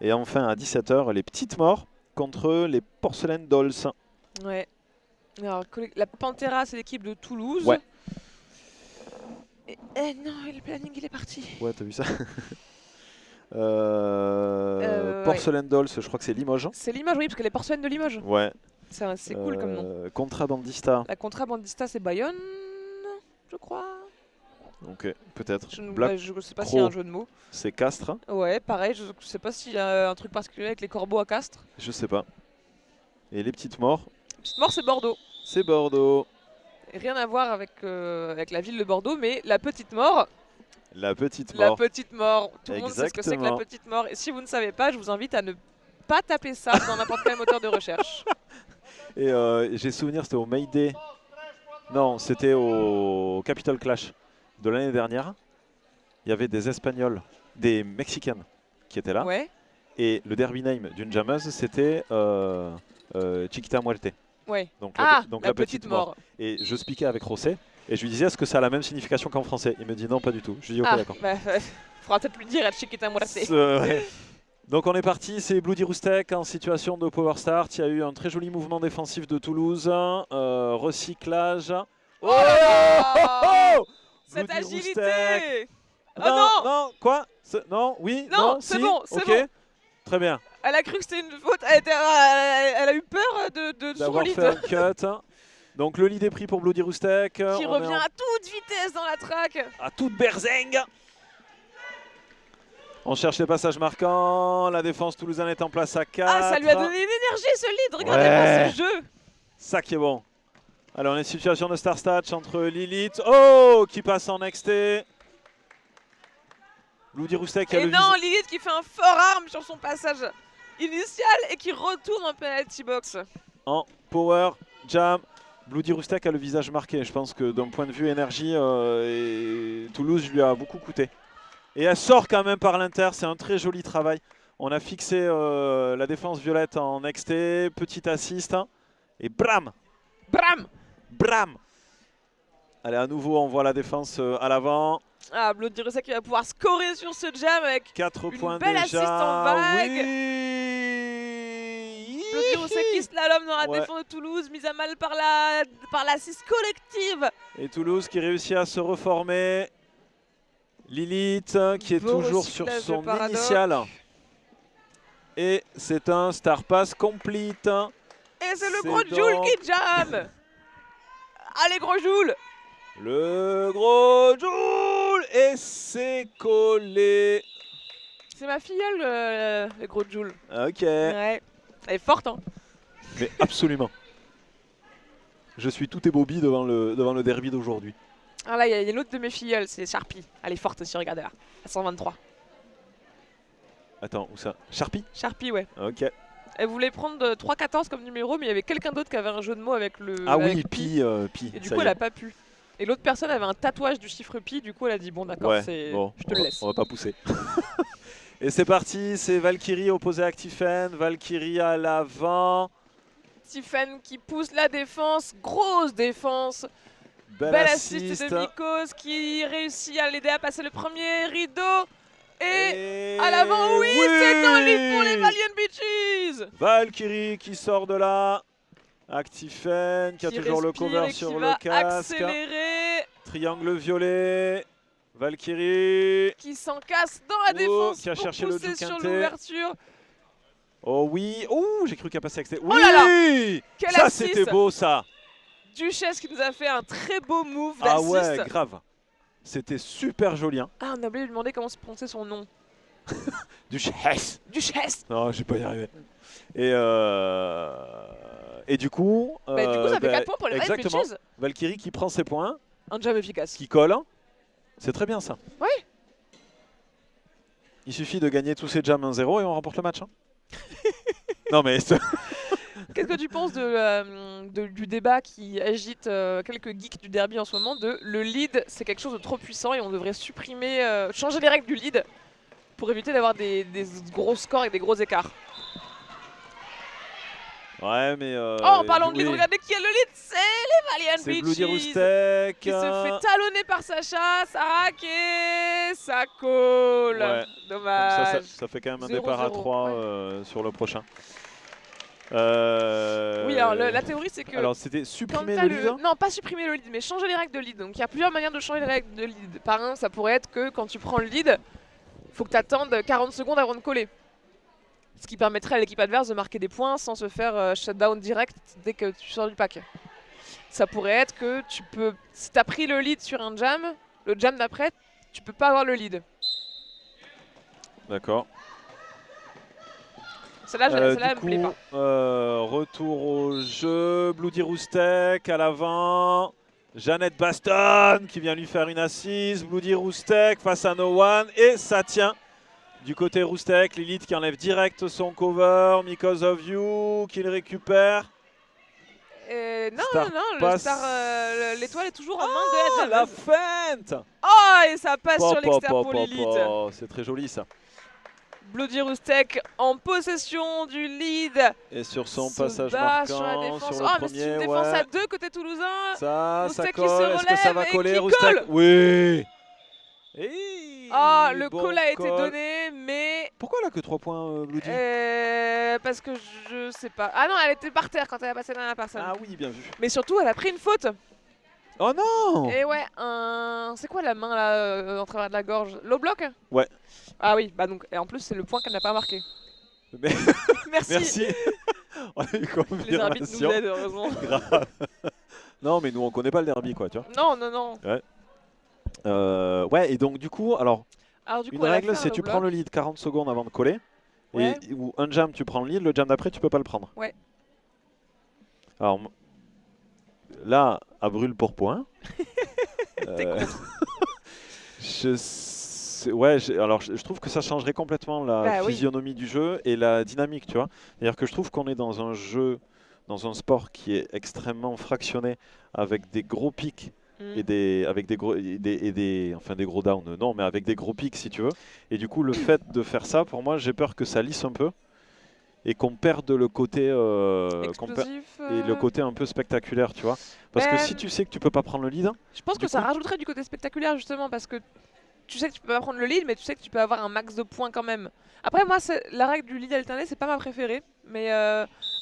Et enfin à 17h, les Petites Morts contre les Porcelain Dolls. Ouais. Alors, la Panthera, c'est l'équipe de Toulouse. Ouais. Et non, le planning il est parti. Ouais, t'as vu ça Porcelain Dolls, je crois que c'est Limoges. C'est Limoges, oui, parce que les porcelaines de Limoges. Ouais. C'est cool comme nom. Contrabandista. La Contrabandista, c'est Bayonne, je crois. Ok, peut-être. Je sais pas s'il y a un jeu de mots. C'est Castres. Ouais, pareil, je sais pas s'il y a un truc particulier avec les corbeaux à Castres. Je sais pas. Et les petites morts. Petite mort, c'est Bordeaux. C'est Bordeaux. Rien à voir avec la ville de Bordeaux, mais la petite mort. La petite mort. La petite mort. Tout le monde sait ce que c'est que la petite mort. Et si vous ne savez pas, je vous invite à ne pas taper ça dans n'importe quel moteur de recherche. Et j'ai souvenir, c'était au Mayday. Non, c'était au Capital Clash de l'année dernière. Il y avait des Espagnols, des Mexicaines qui étaient là. Ouais. Et le derby name d'une jammeuse, c'était Chiquita Muerte. Ouais. Donc la petite mort. Et je speakais avec Rossé et je lui disais est-ce que ça a la même signification qu'en français. Il me dit non, pas du tout. Je lui dis ok, d'accord. Faudra peut-être lui dire à Chiquita Muerte. Ouais. Donc on est parti, c'est Bloody Roostek en situation de power start. Il y a eu un très joli mouvement défensif de Toulouse, recyclage. Oh là là cette Bloody agilité Roostek. non, quoi non, oui, non, c'est si, bon, c'est ok. bon. Très bien. Elle a cru que c'était une faute, elle a eu peur de son D'avoir lead. fait un cut. Donc le lead est pris pour Bloody Roostek. Qui revient à toute vitesse dans la track. À toute berzingue. On cherche les passages marquants. La défense toulousaine est en place à 4. Ah, ça lui a donné une énergie ce lead. Regardez-moi ce jeu. Ça qui est bon. Alors, on est en situation de star stage entre Lilith. Oh, qui passe en XT. Bloody Roostek a et le non, Lilith qui fait un forearm sur son passage initial et qui retourne en penalty box. En power jam. Bloody Roostek a le visage marqué. Je pense que d'un point de vue énergie, Toulouse lui a beaucoup coûté. Et elle sort quand même par l'inter, c'est un très joli travail. On a fixé la défense violette en XT, petit assist, et bram. Allez, à nouveau, on voit la défense à l'avant. Ah, Bloody Roostek qui va pouvoir scorer sur ce jam avec 4 une points belle déjà. assist en vague. Oui. Bloody Roostek qui slalom dans la Ouais. défense de Toulouse, mise à mal par l'assist collective. Et Toulouse qui réussit à se reformer. Lilith qui est Beau toujours sur recyclage son de Paradox. initial. Et c'est un star pass complete. Et c'est le C'est gros Joule donc- qui jam. Allez, gros Joule. Le gros Joule. Et c'est collé. C'est ma filleule, le gros Joule. Ok. Ouais. Elle est forte, hein. Mais absolument. Je suis tout ébobie devant le derby d'aujourd'hui. Ah là, il y a l'autre de mes filleules, c'est Sharpie. Elle est forte aussi, regardez là. À 123. Attends, où ça? Sharpie? Sharpie, ouais. Ok. Elle voulait prendre 3-14 comme numéro, mais il y avait quelqu'un d'autre qui avait un jeu de mots avec le. Ah oui, avec pi. Et du ça coup, y elle est. a pas pu. Et l'autre personne avait un tatouage du chiffre pi, du coup, elle a dit bon, d'accord, Ouais, bon, je te le laisse. On va pas pousser. Et c'est parti, c'est Valkyrie opposé à Actifen. Valkyrie à l'avant. Tiffen qui pousse la défense, grosse défense. Belle assist de Mikos qui réussit à l'aider à passer le premier rideau. Et à l'avant, oui, c'est un lead pour les Valiant Bitches. Valkyrie qui sort de là. Actifen qui a toujours le respire cover et sur qui le va casque. accélérer. Triangle violet. Valkyrie. Qui s'encasse dans la défense qui a pour cherché le pousser Juke sur Quintet. l'ouverture. Oh oui. Oh, j'ai cru qu'elle passait XT. Oui. Oh là là. Quel Ça, assist. c'était beau, ça. Duchesse qui nous a fait un très beau move Ah d'assist. ouais, grave. C'était super joli. Hein. Ah, on a oublié de lui demander comment se prononçait son nom. Duchesse. Duchesse. Non, j'ai pas y arriver. Et du coup, Du coup, ça fait 4 points pour les Valiant exactement. Bitches. Valkyrie qui prend ses points, Un jam efficace. qui colle. C'est très bien ça. Ouais. Il suffit de gagner tous ces jams 1-0 et on remporte le match. Hein. Non mais Qu'est-ce que tu penses du débat qui agite quelques geeks du derby en ce moment de le lead, c'est quelque chose de trop puissant et on devrait supprimer, changer les règles du lead pour éviter d'avoir des gros scores et des gros écarts. ouais, mais Oh, en parlant de lead, oui. regardez qui a le lead, c'est les Valiant C'est Bloody Bitches Roostek. qui se fait talonner par Sacha, Sarak et ça colle. Ouais. Dommage. Ça fait quand même un 0-0, départ à 3 ouais. sur le prochain. Oui, alors la théorie c'est que Alors c'était quand supprimer t'as le lead. Non, pas supprimer le lead, mais changer les règles de lead. Donc il y a plusieurs manières de changer les règles de lead. Par un, ça pourrait être que quand tu prends le lead, faut que tu attendes 40 secondes avant de coller. Ce qui permettrait à l'équipe adverse de marquer des points sans se faire shutdown direct dès que tu sors du pack. Ça pourrait être que si tu as pris le lead sur un jam, le jam d'après, tu peux pas avoir le lead. D'accord. Celle-là, elle me plaît pas. Retour au jeu. Bloody Roustek à l'avant. Jeannette Baston qui vient lui faire une assise. Bloody Roustek face à No One. Et ça tient du côté Roustek. Lilith qui enlève direct son cover. Because of You qui le récupère. Non, l'étoile est toujours en main de la feinte. Oh, et ça passe sur l'extérieur pour Lilith. C'est très joli ça. Bloody Roustek en possession du lead. Et sur son passage marquant, sur la défense. sur le premier, mais c'est une défense à 2 côté toulousain. Ça Roustek colle. Qui se Est-ce que ça va relève coller, et Roustek? colle. Oui. Le call a été donné, mais... Pourquoi elle a que 3 points, Bloody? Parce que je sais pas. Ah non, elle était par terre quand elle a passé la personne. Ah oui, bien vu. Mais surtout, elle a pris une faute. Oh non! Et ouais, c'est quoi la main là, en travers de la gorge? Low block? Ouais. Ah oui, bah donc, et en plus, c'est le point qu'elle n'a pas marqué. Merci. On a eu Les arbitres nous aident, heureusement. Grave. Non, mais nous, on connaît pas le derby, quoi, tu vois. Non. Ouais. Ouais, et donc, du coup, du coup une règle, c'est tu prends le lead 40 secondes avant de coller. Ouais. Ou un jam, tu prends le lead, le jam d'après, tu peux pas le prendre. Ouais. Alors, là, à brûle pour point. T'es contre. Je trouve que ça changerait complètement la physionomie du jeu et la dynamique, tu vois. C'est-à-dire que je trouve qu'on est dans un jeu, dans un sport qui est extrêmement fractionné, avec des gros pics et des gros downs, non, mais avec des gros pics si tu veux. Et du coup, le fait de faire ça, pour moi, j'ai peur que ça lisse un peu et qu'on perde le côté explosif, et le côté un peu spectaculaire, tu vois. Parce que si tu sais que tu peux pas prendre le lead, je pense que ça rajouterait du côté spectaculaire justement parce que tu sais que tu peux pas prendre le lead, mais tu sais que tu peux avoir un max de points quand même. Après, moi, la règle du lead alterné, c'est pas ma préférée. Mais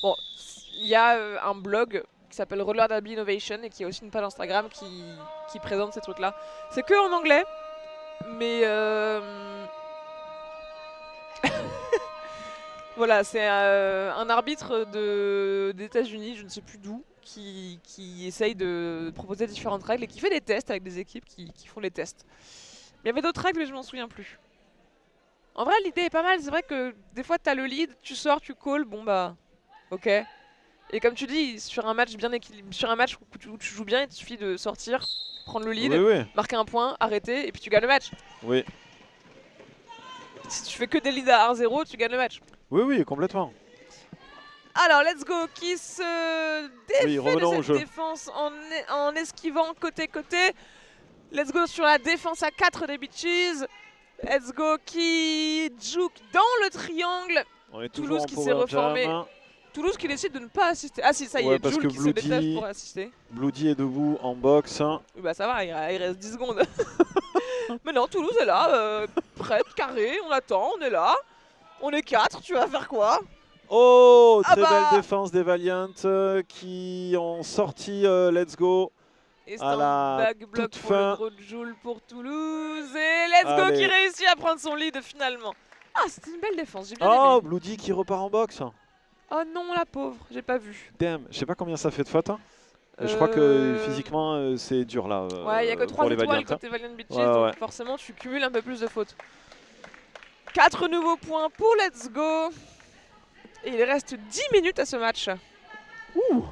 bon, il y a un blog qui s'appelle Roller Derby Innovation et qui a aussi une page Instagram qui présente ces trucs-là. C'est que en anglais, mais voilà, c'est un arbitre des États-Unis, je ne sais plus d'où, qui essaye de proposer différentes règles et qui fait des tests avec des équipes qui font les tests. Il y avait d'autres règles, mais je m'en souviens plus. En vrai, l'idée est pas mal. C'est vrai que des fois, tu as le lead, tu sors, tu calls, bon bah, ok. Et comme tu dis, sur un match bien équilibré, sur un match où tu joues bien, il te suffit de sortir, prendre le lead, marquer un point, arrêter, et puis tu gagnes le match. Oui. Si tu fais que des leads à 1-0, tu gagnes le match. Oui, complètement. Alors, let's go, qui se défait de cette défense en esquivant côté-côté. Let's go sur la défense à 4 des Bitches. Let's go qui juke dans le triangle. On est Toulouse qui s'est reformé. Toulouse qui décide de ne pas assister. Ah si, ça y est, Jules qui se détache pour assister. Bloody est debout en boxe. Oui, bah ça va, il reste 10 secondes. Mais non, Toulouse est là, prête, carré, on attend, on est là. On est 4, tu vas faire quoi? Oh, très belle défense des Valiant qui ont sorti Let's Go. Et c'est un back block pour le gros Joule pour Toulouse. Et Let's Go qui réussit à prendre son lead finalement. Ah, c'était une belle défense, j'ai bien aimé. Oh, Bloody qui repart en boxe. Oh non, la pauvre, j'ai pas vu. Damn, je sais pas combien ça fait de fautes. Hein. Je crois que physiquement, c'est dur là. Ouais, il n'y a que 3 étoiles côté Valiant Bitches, donc forcément, tu cumules un peu plus de fautes. 4 nouveaux points pour Let's Go. Et il reste 10 minutes à ce match. Ouh,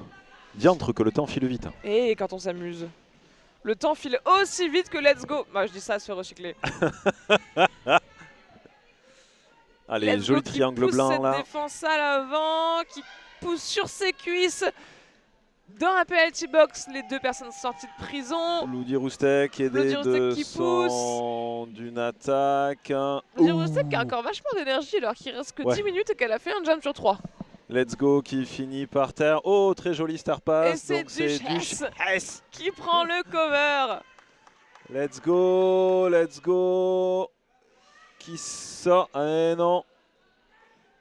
diantre que le temps file vite. Et quand on s'amuse. Le temps file aussi vite que Let's Go. Bah, je dis ça à se recycler. Allez, joli triangle blanc là. Cette défense à l'avant, qui pousse sur ses cuisses. Dans la penalty box, les 2 personnes sorties de prison. Bloody Roustek aidé d'une attaque. Bloody Roustek qui a encore vachement d'énergie alors qu'il reste que 10 minutes et qu'elle a fait un jump sur 3. Let's Go qui finit par terre. Oh, très joli star pass. Et c'est Duchesse qui prend le cover. Let's Go. Qui sort. Eh non.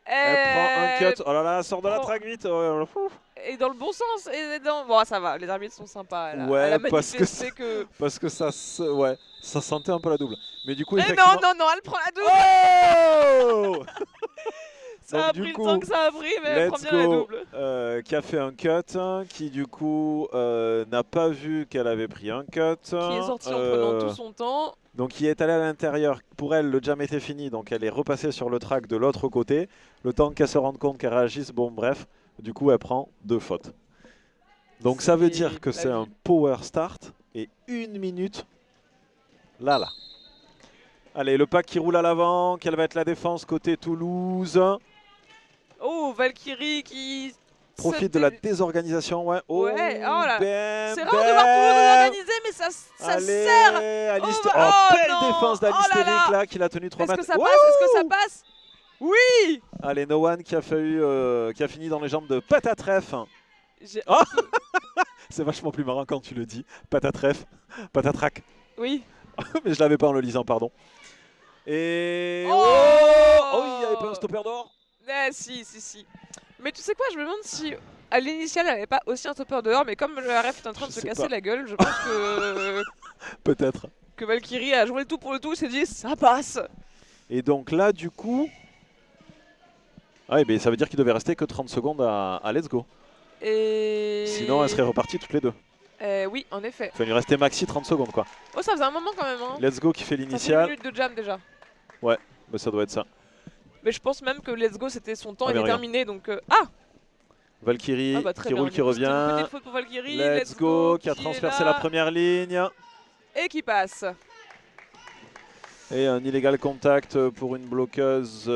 Elle prend un cut. Oh là là, elle sort de la track vite. Et dans le bon sens. Et dans... Bon, ça va, les arbitres sont sympas. Elle a parce que ça sentait un peu la double. Mais du coup, effectivement... non, elle prend la double. Oh Ça a pris le temps que ça a pris, mais elle prend bien la double. Qui a fait un cut, qui du coup n'a pas vu qu'elle avait pris un cut. Qui est sorti en prenant tout son temps. Donc qui est allée à l'intérieur. Pour elle, le jam était fini, donc elle est repassée sur le track de l'autre côté. Le temps qu'elle se rende compte, qu'elle réagisse, bon bref, du coup elle prend 2 fautes. Donc ça veut dire que c'est un power start et 1 minute. Là. Allez, le pack qui roule à l'avant, quelle va être la défense côté Toulouse? Oh, Valkyrie qui profite de la désorganisation, ouais. Oh, ouais, oh là. C'est rare bam. de voir Toulouse organisé, mais ça Allez, sert. Belle défense d'Alistéric là, qui l'a tenu 3 mètres. Est-ce que ça passe? Est-ce que ça passe? Oui. Allez, No One qui a fini dans les jambes de Patatref. Oh c'est vachement plus marrant quand tu le dis. Patatref, Patatrac. Oui. Mais je l'avais pas en le lisant, pardon. Et il n'y avait pas un stopper d'or. Si. Mais tu sais quoi, je me demande si à l'initiale elle n'avait pas aussi un stopper dehors, mais comme le RF est en train de se casser la gueule, je pense que peut-être que Valkyrie a joué le tout pour le tout, il s'est dit ça passe. Et donc là du coup, ça veut dire qu'il devait rester que 30 secondes à Let's Go. Et sinon elle serait repartie toutes les deux. Oui, en effet. Il lui restait maxi 30 secondes quoi. Oh, ça faisait un moment quand même. Hein. Let's Go qui fait l'initiale. 1 minute de jam déjà. Ouais, ça doit être ça. Mais je pense même que Let's Go c'était son temps, il est terminé donc. Valkyrie qui roule, qui revient. Une petite faute pour Valkyrie. Let's Go qui a transpercé la première ligne. Et qui passe. Et un illégal contact pour une bloqueuse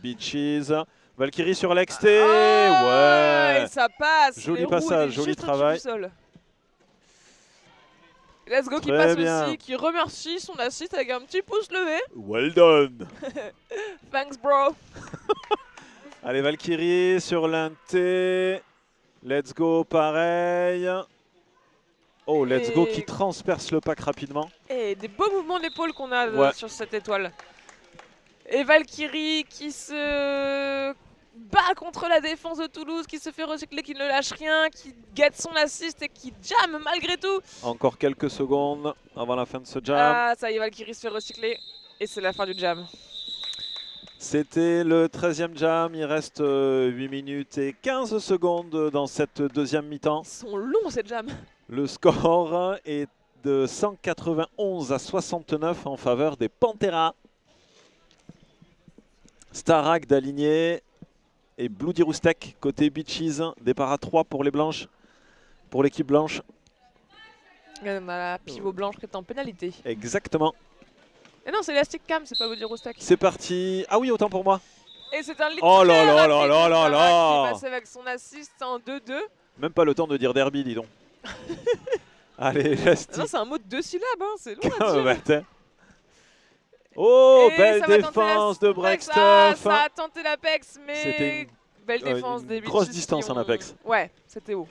Beaches. Valkyrie sur l'exté. Ouais. Et ça passe. Joli passage, joli travail. Let's Go qui passe aussi, qui remercie son assist avec un petit pouce levé. Well done. Thanks bro. Allez, Valkyrie sur l'inté. Let's Go pareil. Oh, Let's Go qui transperce le pack rapidement. Et des beaux mouvements d'épaule qu'on a sur cette étoile. Et Valkyrie qui se bat contre la défense de Toulouse, qui se fait recycler, qui ne lâche rien, qui guette son assist et qui jamme malgré tout. Encore quelques secondes avant la fin de ce jam. Ah, ça y est, Valkyrie se fait recycler et c'est la fin du jam. C'était le 13e jam, il reste 8 minutes et 15 secondes dans cette deuxième mi-temps. Ils sont longs ces jams. Le score est de 191 à 69 en faveur des Panthera. Starak d'aligné et Bloody Roustek côté Beaches. Départ à 3 pour les blanches, pour l'équipe blanche. On a la pivot blanche qui est en pénalité. Exactement. Et non, c'est Elastic Cam, c'est pas Bloody Roustek. C'est parti. Ah oui, autant pour moi. Et c'est un lead oh là là là là là là. Qui passe avec son assist en 2-2. Même pas le temps de dire derby, dis donc. Allez, Elastic. C'est un mot de 2 syllabes, hein, c'est long à dire. Oh, belle défense de Brextuff. Ça a tenté l'Apex, mais c'était belle défense des grosse distance en Apex. Ouais, c'était haut.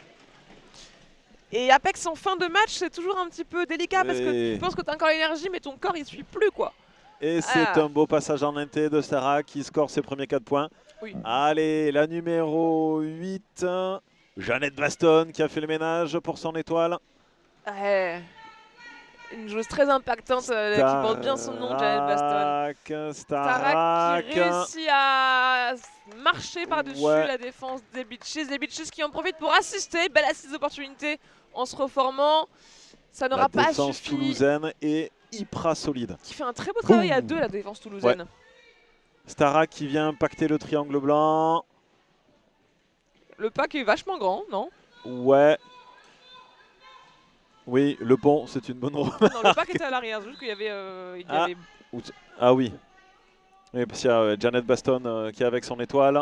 Et Apex en fin de match, c'est toujours un petit peu délicat parce que tu penses que tu as encore l'énergie, mais ton corps il suit plus quoi. Et c'est un beau passage en inté de Starak qui score ses premiers 4 points. Oui. Allez, la numéro 8, Jeannette Baston qui a fait le ménage pour son étoile. Ouais. Une joueuse très impactante qui porte bien son nom, Jeannette Baston. Starak qui réussit à marcher par-dessus la défense des Beaches. Les Beaches qui en profitent pour assister. Belle assise d'opportunité en se reformant. Ça n'aura pas suffi. La défense toulousaine est hyper solide. Qui fait un très beau travail à deux, la défense toulousaine. Ouais. Starak qui vient impacter le triangle blanc. Le pack est vachement grand, non? Ouais. Oui, le pont, c'est une bonne remarque. Non, le pack était à l'arrière, juste qu'il y avait... Ah oui. Oui, parce qu'il y a Jeannette Baston qui est avec son étoile.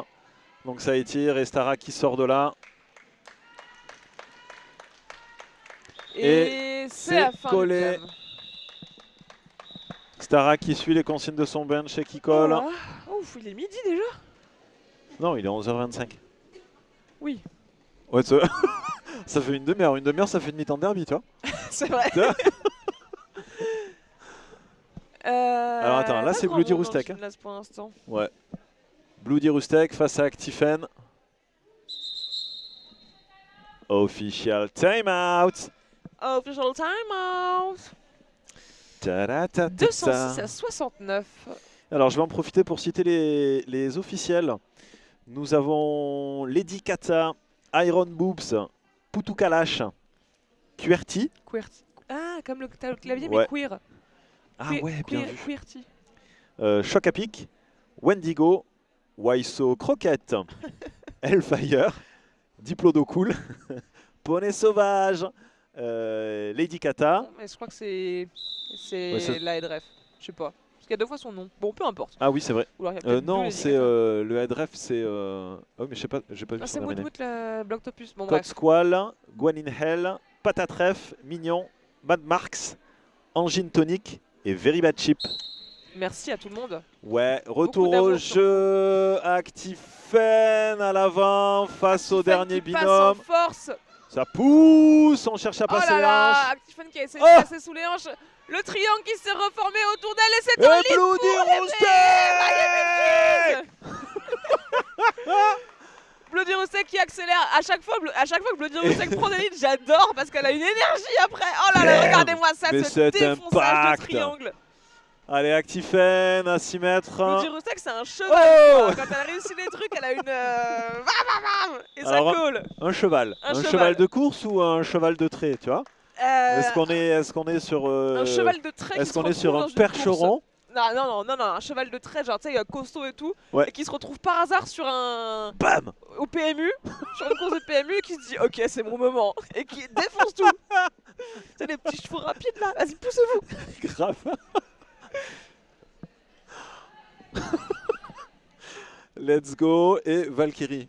Donc ça étire et Starak qui sort de là. Et c'est la fin collé. Du Starak qui suit les consignes de son bench et qui colle. Oh, ouf, il est midi déjà? Non, il est 11h25. Oui. Ouais, ça fait une demi-heure. Une demi-heure, ça fait une mi-temps de derby, tu vois. C'est vrai. Alors attends, là c'est Bloody Roustek. Pour l'instant. Ouais. Bloody Roustek face à Actifen. Official timeout. Official timeout. 206 à 69. Alors je vais en profiter pour citer les officiels. Nous avons Lady Kata, Iron Boobs, Putu Kalash, QWERTY. QWERTY. Ah, comme le clavier, Ouais. mais queer. Ah ouais, bien vu. QWERTY. Choc à pic, Wendigo, Waiso Croquette, Hellfire, Diplodocul, Poney Sauvage, Lady Kata. Bon, mais je crois que c'est Ouais, ça- la headref. Je sais pas. Parce qu'il y a 2 fois son nom. Bon, peu importe. Ah oui, c'est vrai. Ou alors, il y a peut-être deux Non, Lady c'est Kata. le headref, c'est. Oh, mais je sais pas, j'ai pas vu Ah, c'est son domaine. Woodwood, la Blocktopus. Bon, Code bref. Squall, Gwen in Hell, Patatref, Mignon, Mad Marks, Engine Tonic et Very Bad Chip. Merci à tout le monde. Ouais, retour d'amour au sur jeu. Actifen à l'avant face au dernier Qui passe en binôme. force. Ça pousse, on cherche à Oh passer là les là, hanches. Actifen qui a essayé Oh de passer sous les hanches. Le triangle qui s'est reformé autour d'elle et c'est Et un lead Bloody pour les Roostek. Bloody Roostek qui accélère à chaque fois que Bloody Roostek prend des leads, j'adore parce qu'elle a une énergie après. Oh là là, Bam. regardez-moi ça, Mais ce cet défonçage impact. de triangle. Allez, Actifen à 6 mètres. Bloody Roostek c'est un cheval. Oh. quoi. Quand elle réussit les trucs, elle a une... bam, bam, bam, et Alors, ça colle. Un cheval. Un Un cheval. cheval de course ou un cheval de trait, tu vois? Est-ce qu'on est sur un cheval de trait qui est-ce se qu'on est sur retrouve un dans une percheron? Non, un cheval de trait, genre tu sais, costaud et tout, Ouais. et qui se retrouve par hasard sur un. Bam. Au PMU, sur une course de PMU, et qui se dit ok, c'est mon moment, et qui défonce tout. C'est les petits chevaux rapides là, vas-y, poussez-vous. Grave. Let's go et Valkyrie.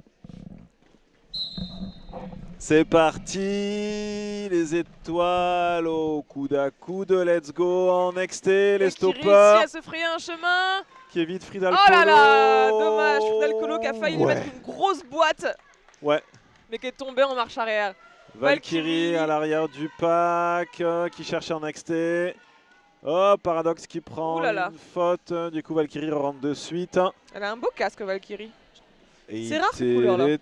C'est parti, les étoiles au coude à coude. Let's go en XT, les Et qui réussit stoppers. à se frayer un chemin. Qui évite Frida Oh là là, dommage, Frida Kahlo qui a failli lui Ouais. mettre une grosse boîte, Ouais. mais qui est tombée en marche arrière. Valkyrie à l'arrière du pack, qui cherche en XT. Oh, Paradox qui prend Ouh là là. une faute. Du coup, Valkyrie rentre de suite. Elle a un beau casque, Valkyrie. Et C'est rare, cette couleur-là.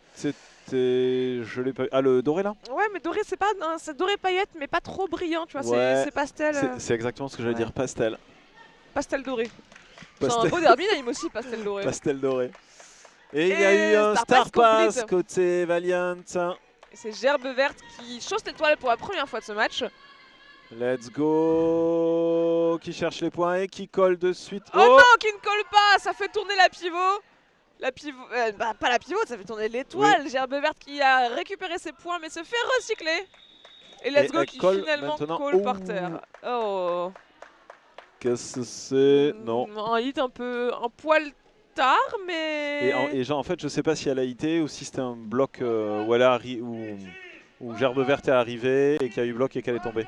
Je l'ai pas vu. Ah, le doré là? Ouais, mais doré, c'est pas. C'est doré paillette, mais pas trop brillant, tu vois, Ouais. c'est pastel. C'est exactement ce que j'allais ouais. dire, pastel. Pastel doré. C'est un Pastel. beau derby name aussi, pastel doré. Pastel doré. Et il y a Et eu un Star Star Pass Pass côté Valiant. Et c'est Gerbe Verte qui chausse l'étoile pour la première fois de ce match. Let's go. Qui cherche les points et qui colle de suite. Oh, non, qui ne colle pas, ça fait tourner la pivot. La pivot, pas la pivot, ça fait tourner l'étoile. Gerbe Verte qui a récupéré ses points mais se fait recycler. Et Let's Et Go elle qui colle finalement maintenant. colle par Ouh. terre. Oh. Qu'est-ce que c'est? Non. Un hit un peu un poil tard, mais. Et genre, en fait, je sais pas si elle a hité ou si c'était un bloc où elle a où Gerbe Verte est arrivée et qu'il y a eu bloc et qu'elle est tombée.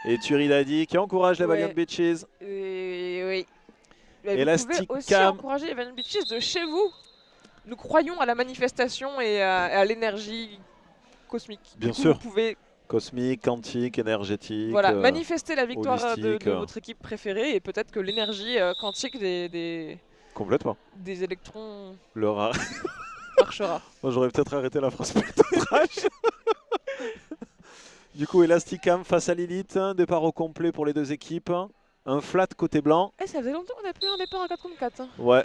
Et Turidadi qui encourage les Ouais. Valiant Bitches. Et oui. Mais Elastic vous pouvez aussi Cam. encourager les Valiant Bitches de chez vous. Nous croyons à la manifestation et à l'énergie cosmique. Bien Du coup, sûr. Vous pouvez Cosmique, quantique, énergétique. voilà, manifester la victoire de holistique, votre équipe préférée et peut-être que l'énergie quantique des Complètement. électrons Le rat. marchera. Moi, j'aurais peut-être arrêté la phrase plutôt trash. Du coup, Elasticam face à Lilith. Départ au complet pour les deux équipes. Un flat côté blanc. Eh, ça faisait longtemps qu'on n'a plus un départ à 4 contre 4. Ouais.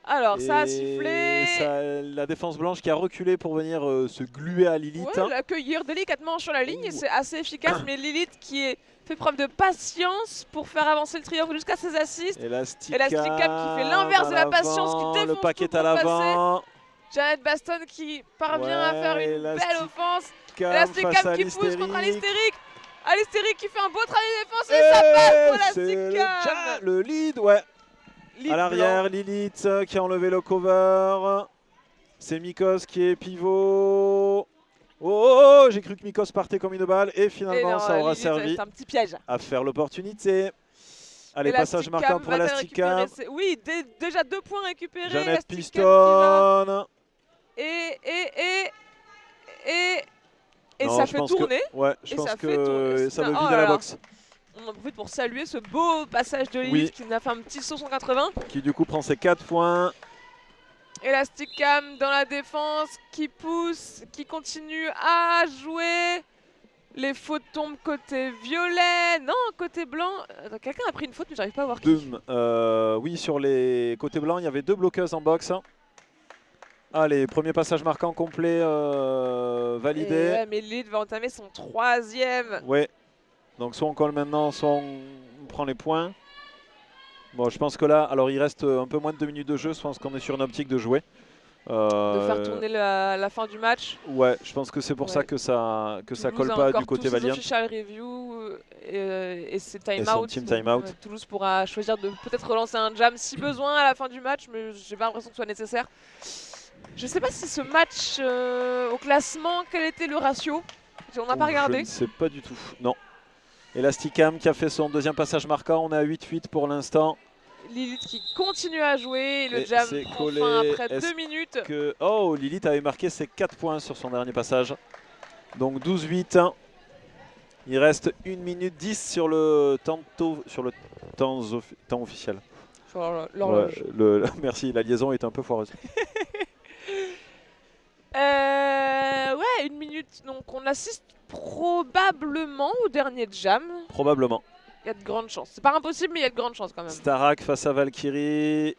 Alors, ça a Et sifflé. la défense blanche qui a reculé pour venir se gluer à Lilith. Ouais, l'accueillir délicatement sur la ligne, c'est assez efficace, mais Lilith qui fait preuve de patience pour faire avancer le triangle jusqu'à ses assists. Elasticam qui fait l'inverse de la patience, qui défonce le paquet tout à pour l'avant. Janet Baston qui parvient à faire une belle offense. Elasticam face Elasticam à qui pousse contre l'hystérique. Alistérique. Alistérique qui fait un beau travail de défense et ça passe pour C'est Elasticam. le lead, ouais. Lead À l'arrière, Lilith qui a enlevé le cover. C'est Mikos qui est pivot. Oh, j'ai cru que Mikos partait comme une balle et Et finalement non, ça aura Lilith, servi c'est un petit piège. à faire l'opportunité. Allez, Elasticam passage marquant pour va-t-elle Elasticam. récupérer oui, déjà 2 points récupérés. Janet Elasticam Piston. Et Non, ça je fait pense que- tourner. Ouais, je Et pense ça fait tourner. que ça Putain, veut oh vider là la là. boxe. On en profite pour saluer ce beau passage de Lilith Oui. qui nous a fait un petit saut 180. Qui du coup prend ses 4 points. Elasticam dans la défense qui pousse, qui continue à jouer. Les fautes tombent côté violet. Non, côté blanc. Attends, quelqu'un a pris une faute, mais j'arrive pas à voir qui. Boum. Oui, sur les côtés blancs, il y avait 2 bloqueuses en boxe. Allez, premier passage marquant complet validé. Ouais, mais Lilith va entamer son 3e. Ouais. Donc soit on colle maintenant, soit on prend les points. Bon, je pense que là, alors il reste un peu moins de 2 minutes de jeu. Je pense qu'on est sur une optique de jouer. De faire tourner la fin du match. Ouais, je pense que c'est pour ça que ça colle pas du côté Valiant. Official review et c'est time et son out. team time out. Toulouse pourra choisir de peut-être relancer un jam si besoin à la fin du match, mais j'ai pas l'impression que ce soit nécessaire. Je sais pas si ce match au classement, quel était le ratio? On n'a pas regardé. Je ne sais pas du tout. Non. Elasticam qui a fait son 2e passage marquant. On est à 8-8 pour l'instant. Lilith qui continue à jouer. Le jam prend fin après 2 minutes. Oh, Lilith avait marqué ses 4 points sur son dernier passage. Donc 12-8. Il reste 1 minute 10 sur le temps officiel. Sur l'horloge. Ouais, merci, la liaison est un peu foireuse. Ouais, 1 minute. Donc on assiste probablement au dernier jam. Probablement. Il y a de grandes chances. C'est pas impossible, mais il y a de grandes chances quand même. Starak face à Valkyrie.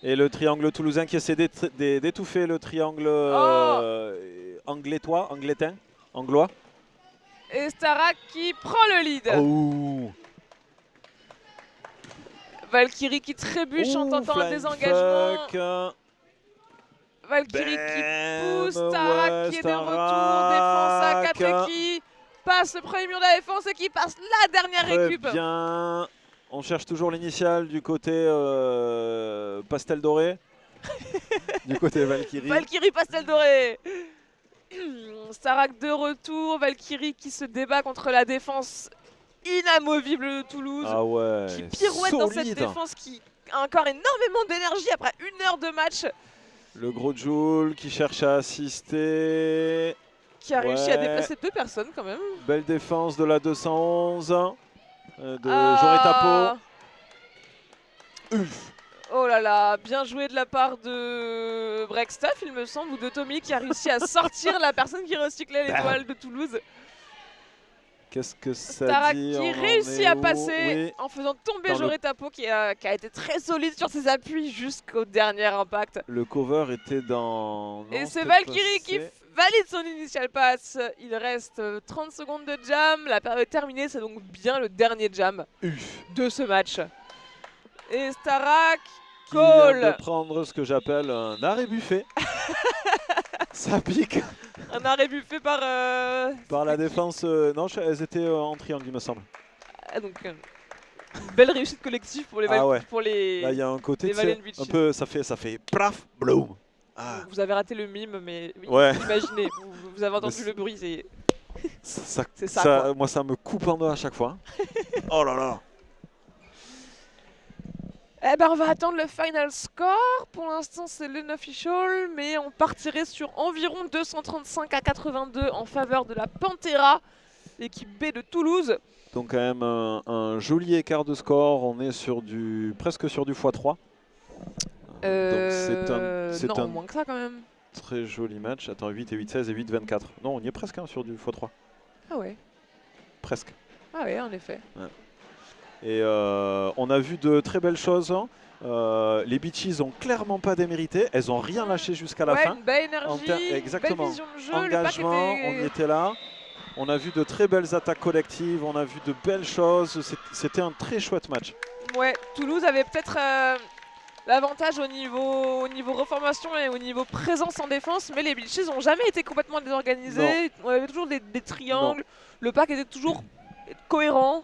Et le triangle toulousain qui essaie d'étouffer le triangle anglois. Et Starak qui prend le lead. Oh. Valkyrie qui trébuche en tentant un désengagement. Valkyrie qui pousse, Starak qui est de retour, défense à 4 et qui passe le premier mur de la défense et qui passe la dernière récup. Très bien. On cherche toujours l'initiale du côté pastel doré. Du côté Valkyrie. Valkyrie pastel doré. Starak de retour, Valkyrie qui se débat contre la défense inamovible de Toulouse. Ah ouais. Qui pirouette dans cette défense qui a encore énormément d'énergie après 1 heure de match. Le gros Joule qui cherche à assister. Qui a réussi à déplacer 2 personnes quand même. Belle défense de la 211 de Joretapo. Oh là là, bien joué de la part de Breakstuff, il me semble, ou de Tommy qui a réussi à sortir la personne qui recyclait l'étoile de Toulouse. Qu'est-ce que ça Starak dit? qui réussit à passer en faisant tomber Joretapo qui a été très solide sur ses appuis jusqu'au dernier impact. Le cover était dans... Et c'est Valkyrie qui valide son initial pass. Il reste 30 secondes de jam. La période est terminée, c'est donc bien le dernier jam de ce match. Et Starak qui vient de prendre ce que j'appelle un arrêt buffet. Ça pique. Un arrêt buffet par la défense. Non, elles étaient en triangle, il me semble. Ah, donc, une belle réussite collective pour les pour les. Là, il y a un côté un peu, ça fait plaf, bloom. Ah. Vous avez raté le mime, mais ouais. Imaginez, vous avez entendu le bruit, c'est ça quoi. Moi, ça me coupe en deux à chaque fois. Oh là là. Eh ben, on va attendre le final score. Pour l'instant, c'est l'unofficial, mais on partirait sur environ 235 à 82 en faveur de la Pantera, l'équipe B de Toulouse. Donc quand même un joli écart de score. On est sur presque sur du x3. Donc c'est un moins que ça quand même. Très joli match. Attends, 8 et 8-16 et 8-24. Non, on y est presque sur du x3. Ah ouais. Presque. Ah ouais, en effet. Ouais. Et on a vu de très belles choses. Les Beaches ont clairement pas démérité. Elles ont rien lâché jusqu'à la fin. Une belle énergie, exactement. belle vision de jeu. Engagement, on y était là. On a vu de très belles attaques collectives. On a vu de belles choses. C'était un très chouette match. Ouais, Toulouse avait peut-être l'avantage au niveau reformation et au niveau présence en défense, mais les Beaches n'ont jamais été complètement désorganisés. On avait toujours des triangles. Le pack était toujours cohérent.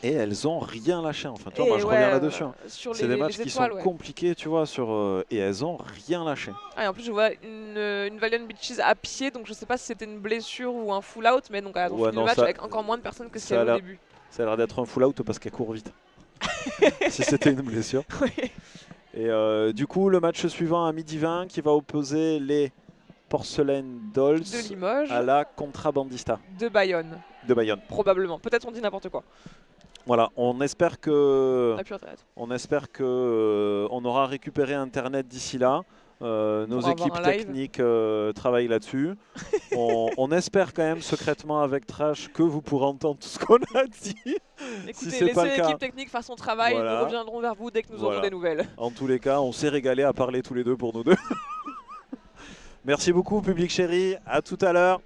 Et elles ont rien lâché. Enfin, tu vois, moi, je reviens là-dessus. C'est des matchs qui sont compliqués, tu vois, et elles ont rien lâché. Ah, et en plus, je vois une Valiant Beaches à pied, donc je sais pas si c'était une blessure ou un full out, mais donc elles ont fini le match avec encore moins de personnes que ce qu'il y avait au début. Ça a l'air d'être un full out parce qu'elle court vite. Si c'était une blessure. Oui. Et du coup, le match suivant à 12h20 qui va opposer les Porcelain Dolls de Limoges à la Contrabandista de Bayonne. Probablement. Peut-être on dit n'importe quoi. Voilà, on espère que on aura récupéré Internet d'ici là. Nos Pour avoir équipes un live. techniques travaillent là-dessus. On espère quand même secrètement avec Trash que vous pourrez entendre tout ce qu'on a dit. Écoutez, Si c'est pas le laissez cas. l'équipe technique faire son travail, Voilà. nous reviendrons vers vous dès que nous Voilà. aurons des nouvelles. En tous les cas, on s'est régalé à parler tous les deux pour nous deux. Merci beaucoup, public chéri. À tout à l'heure.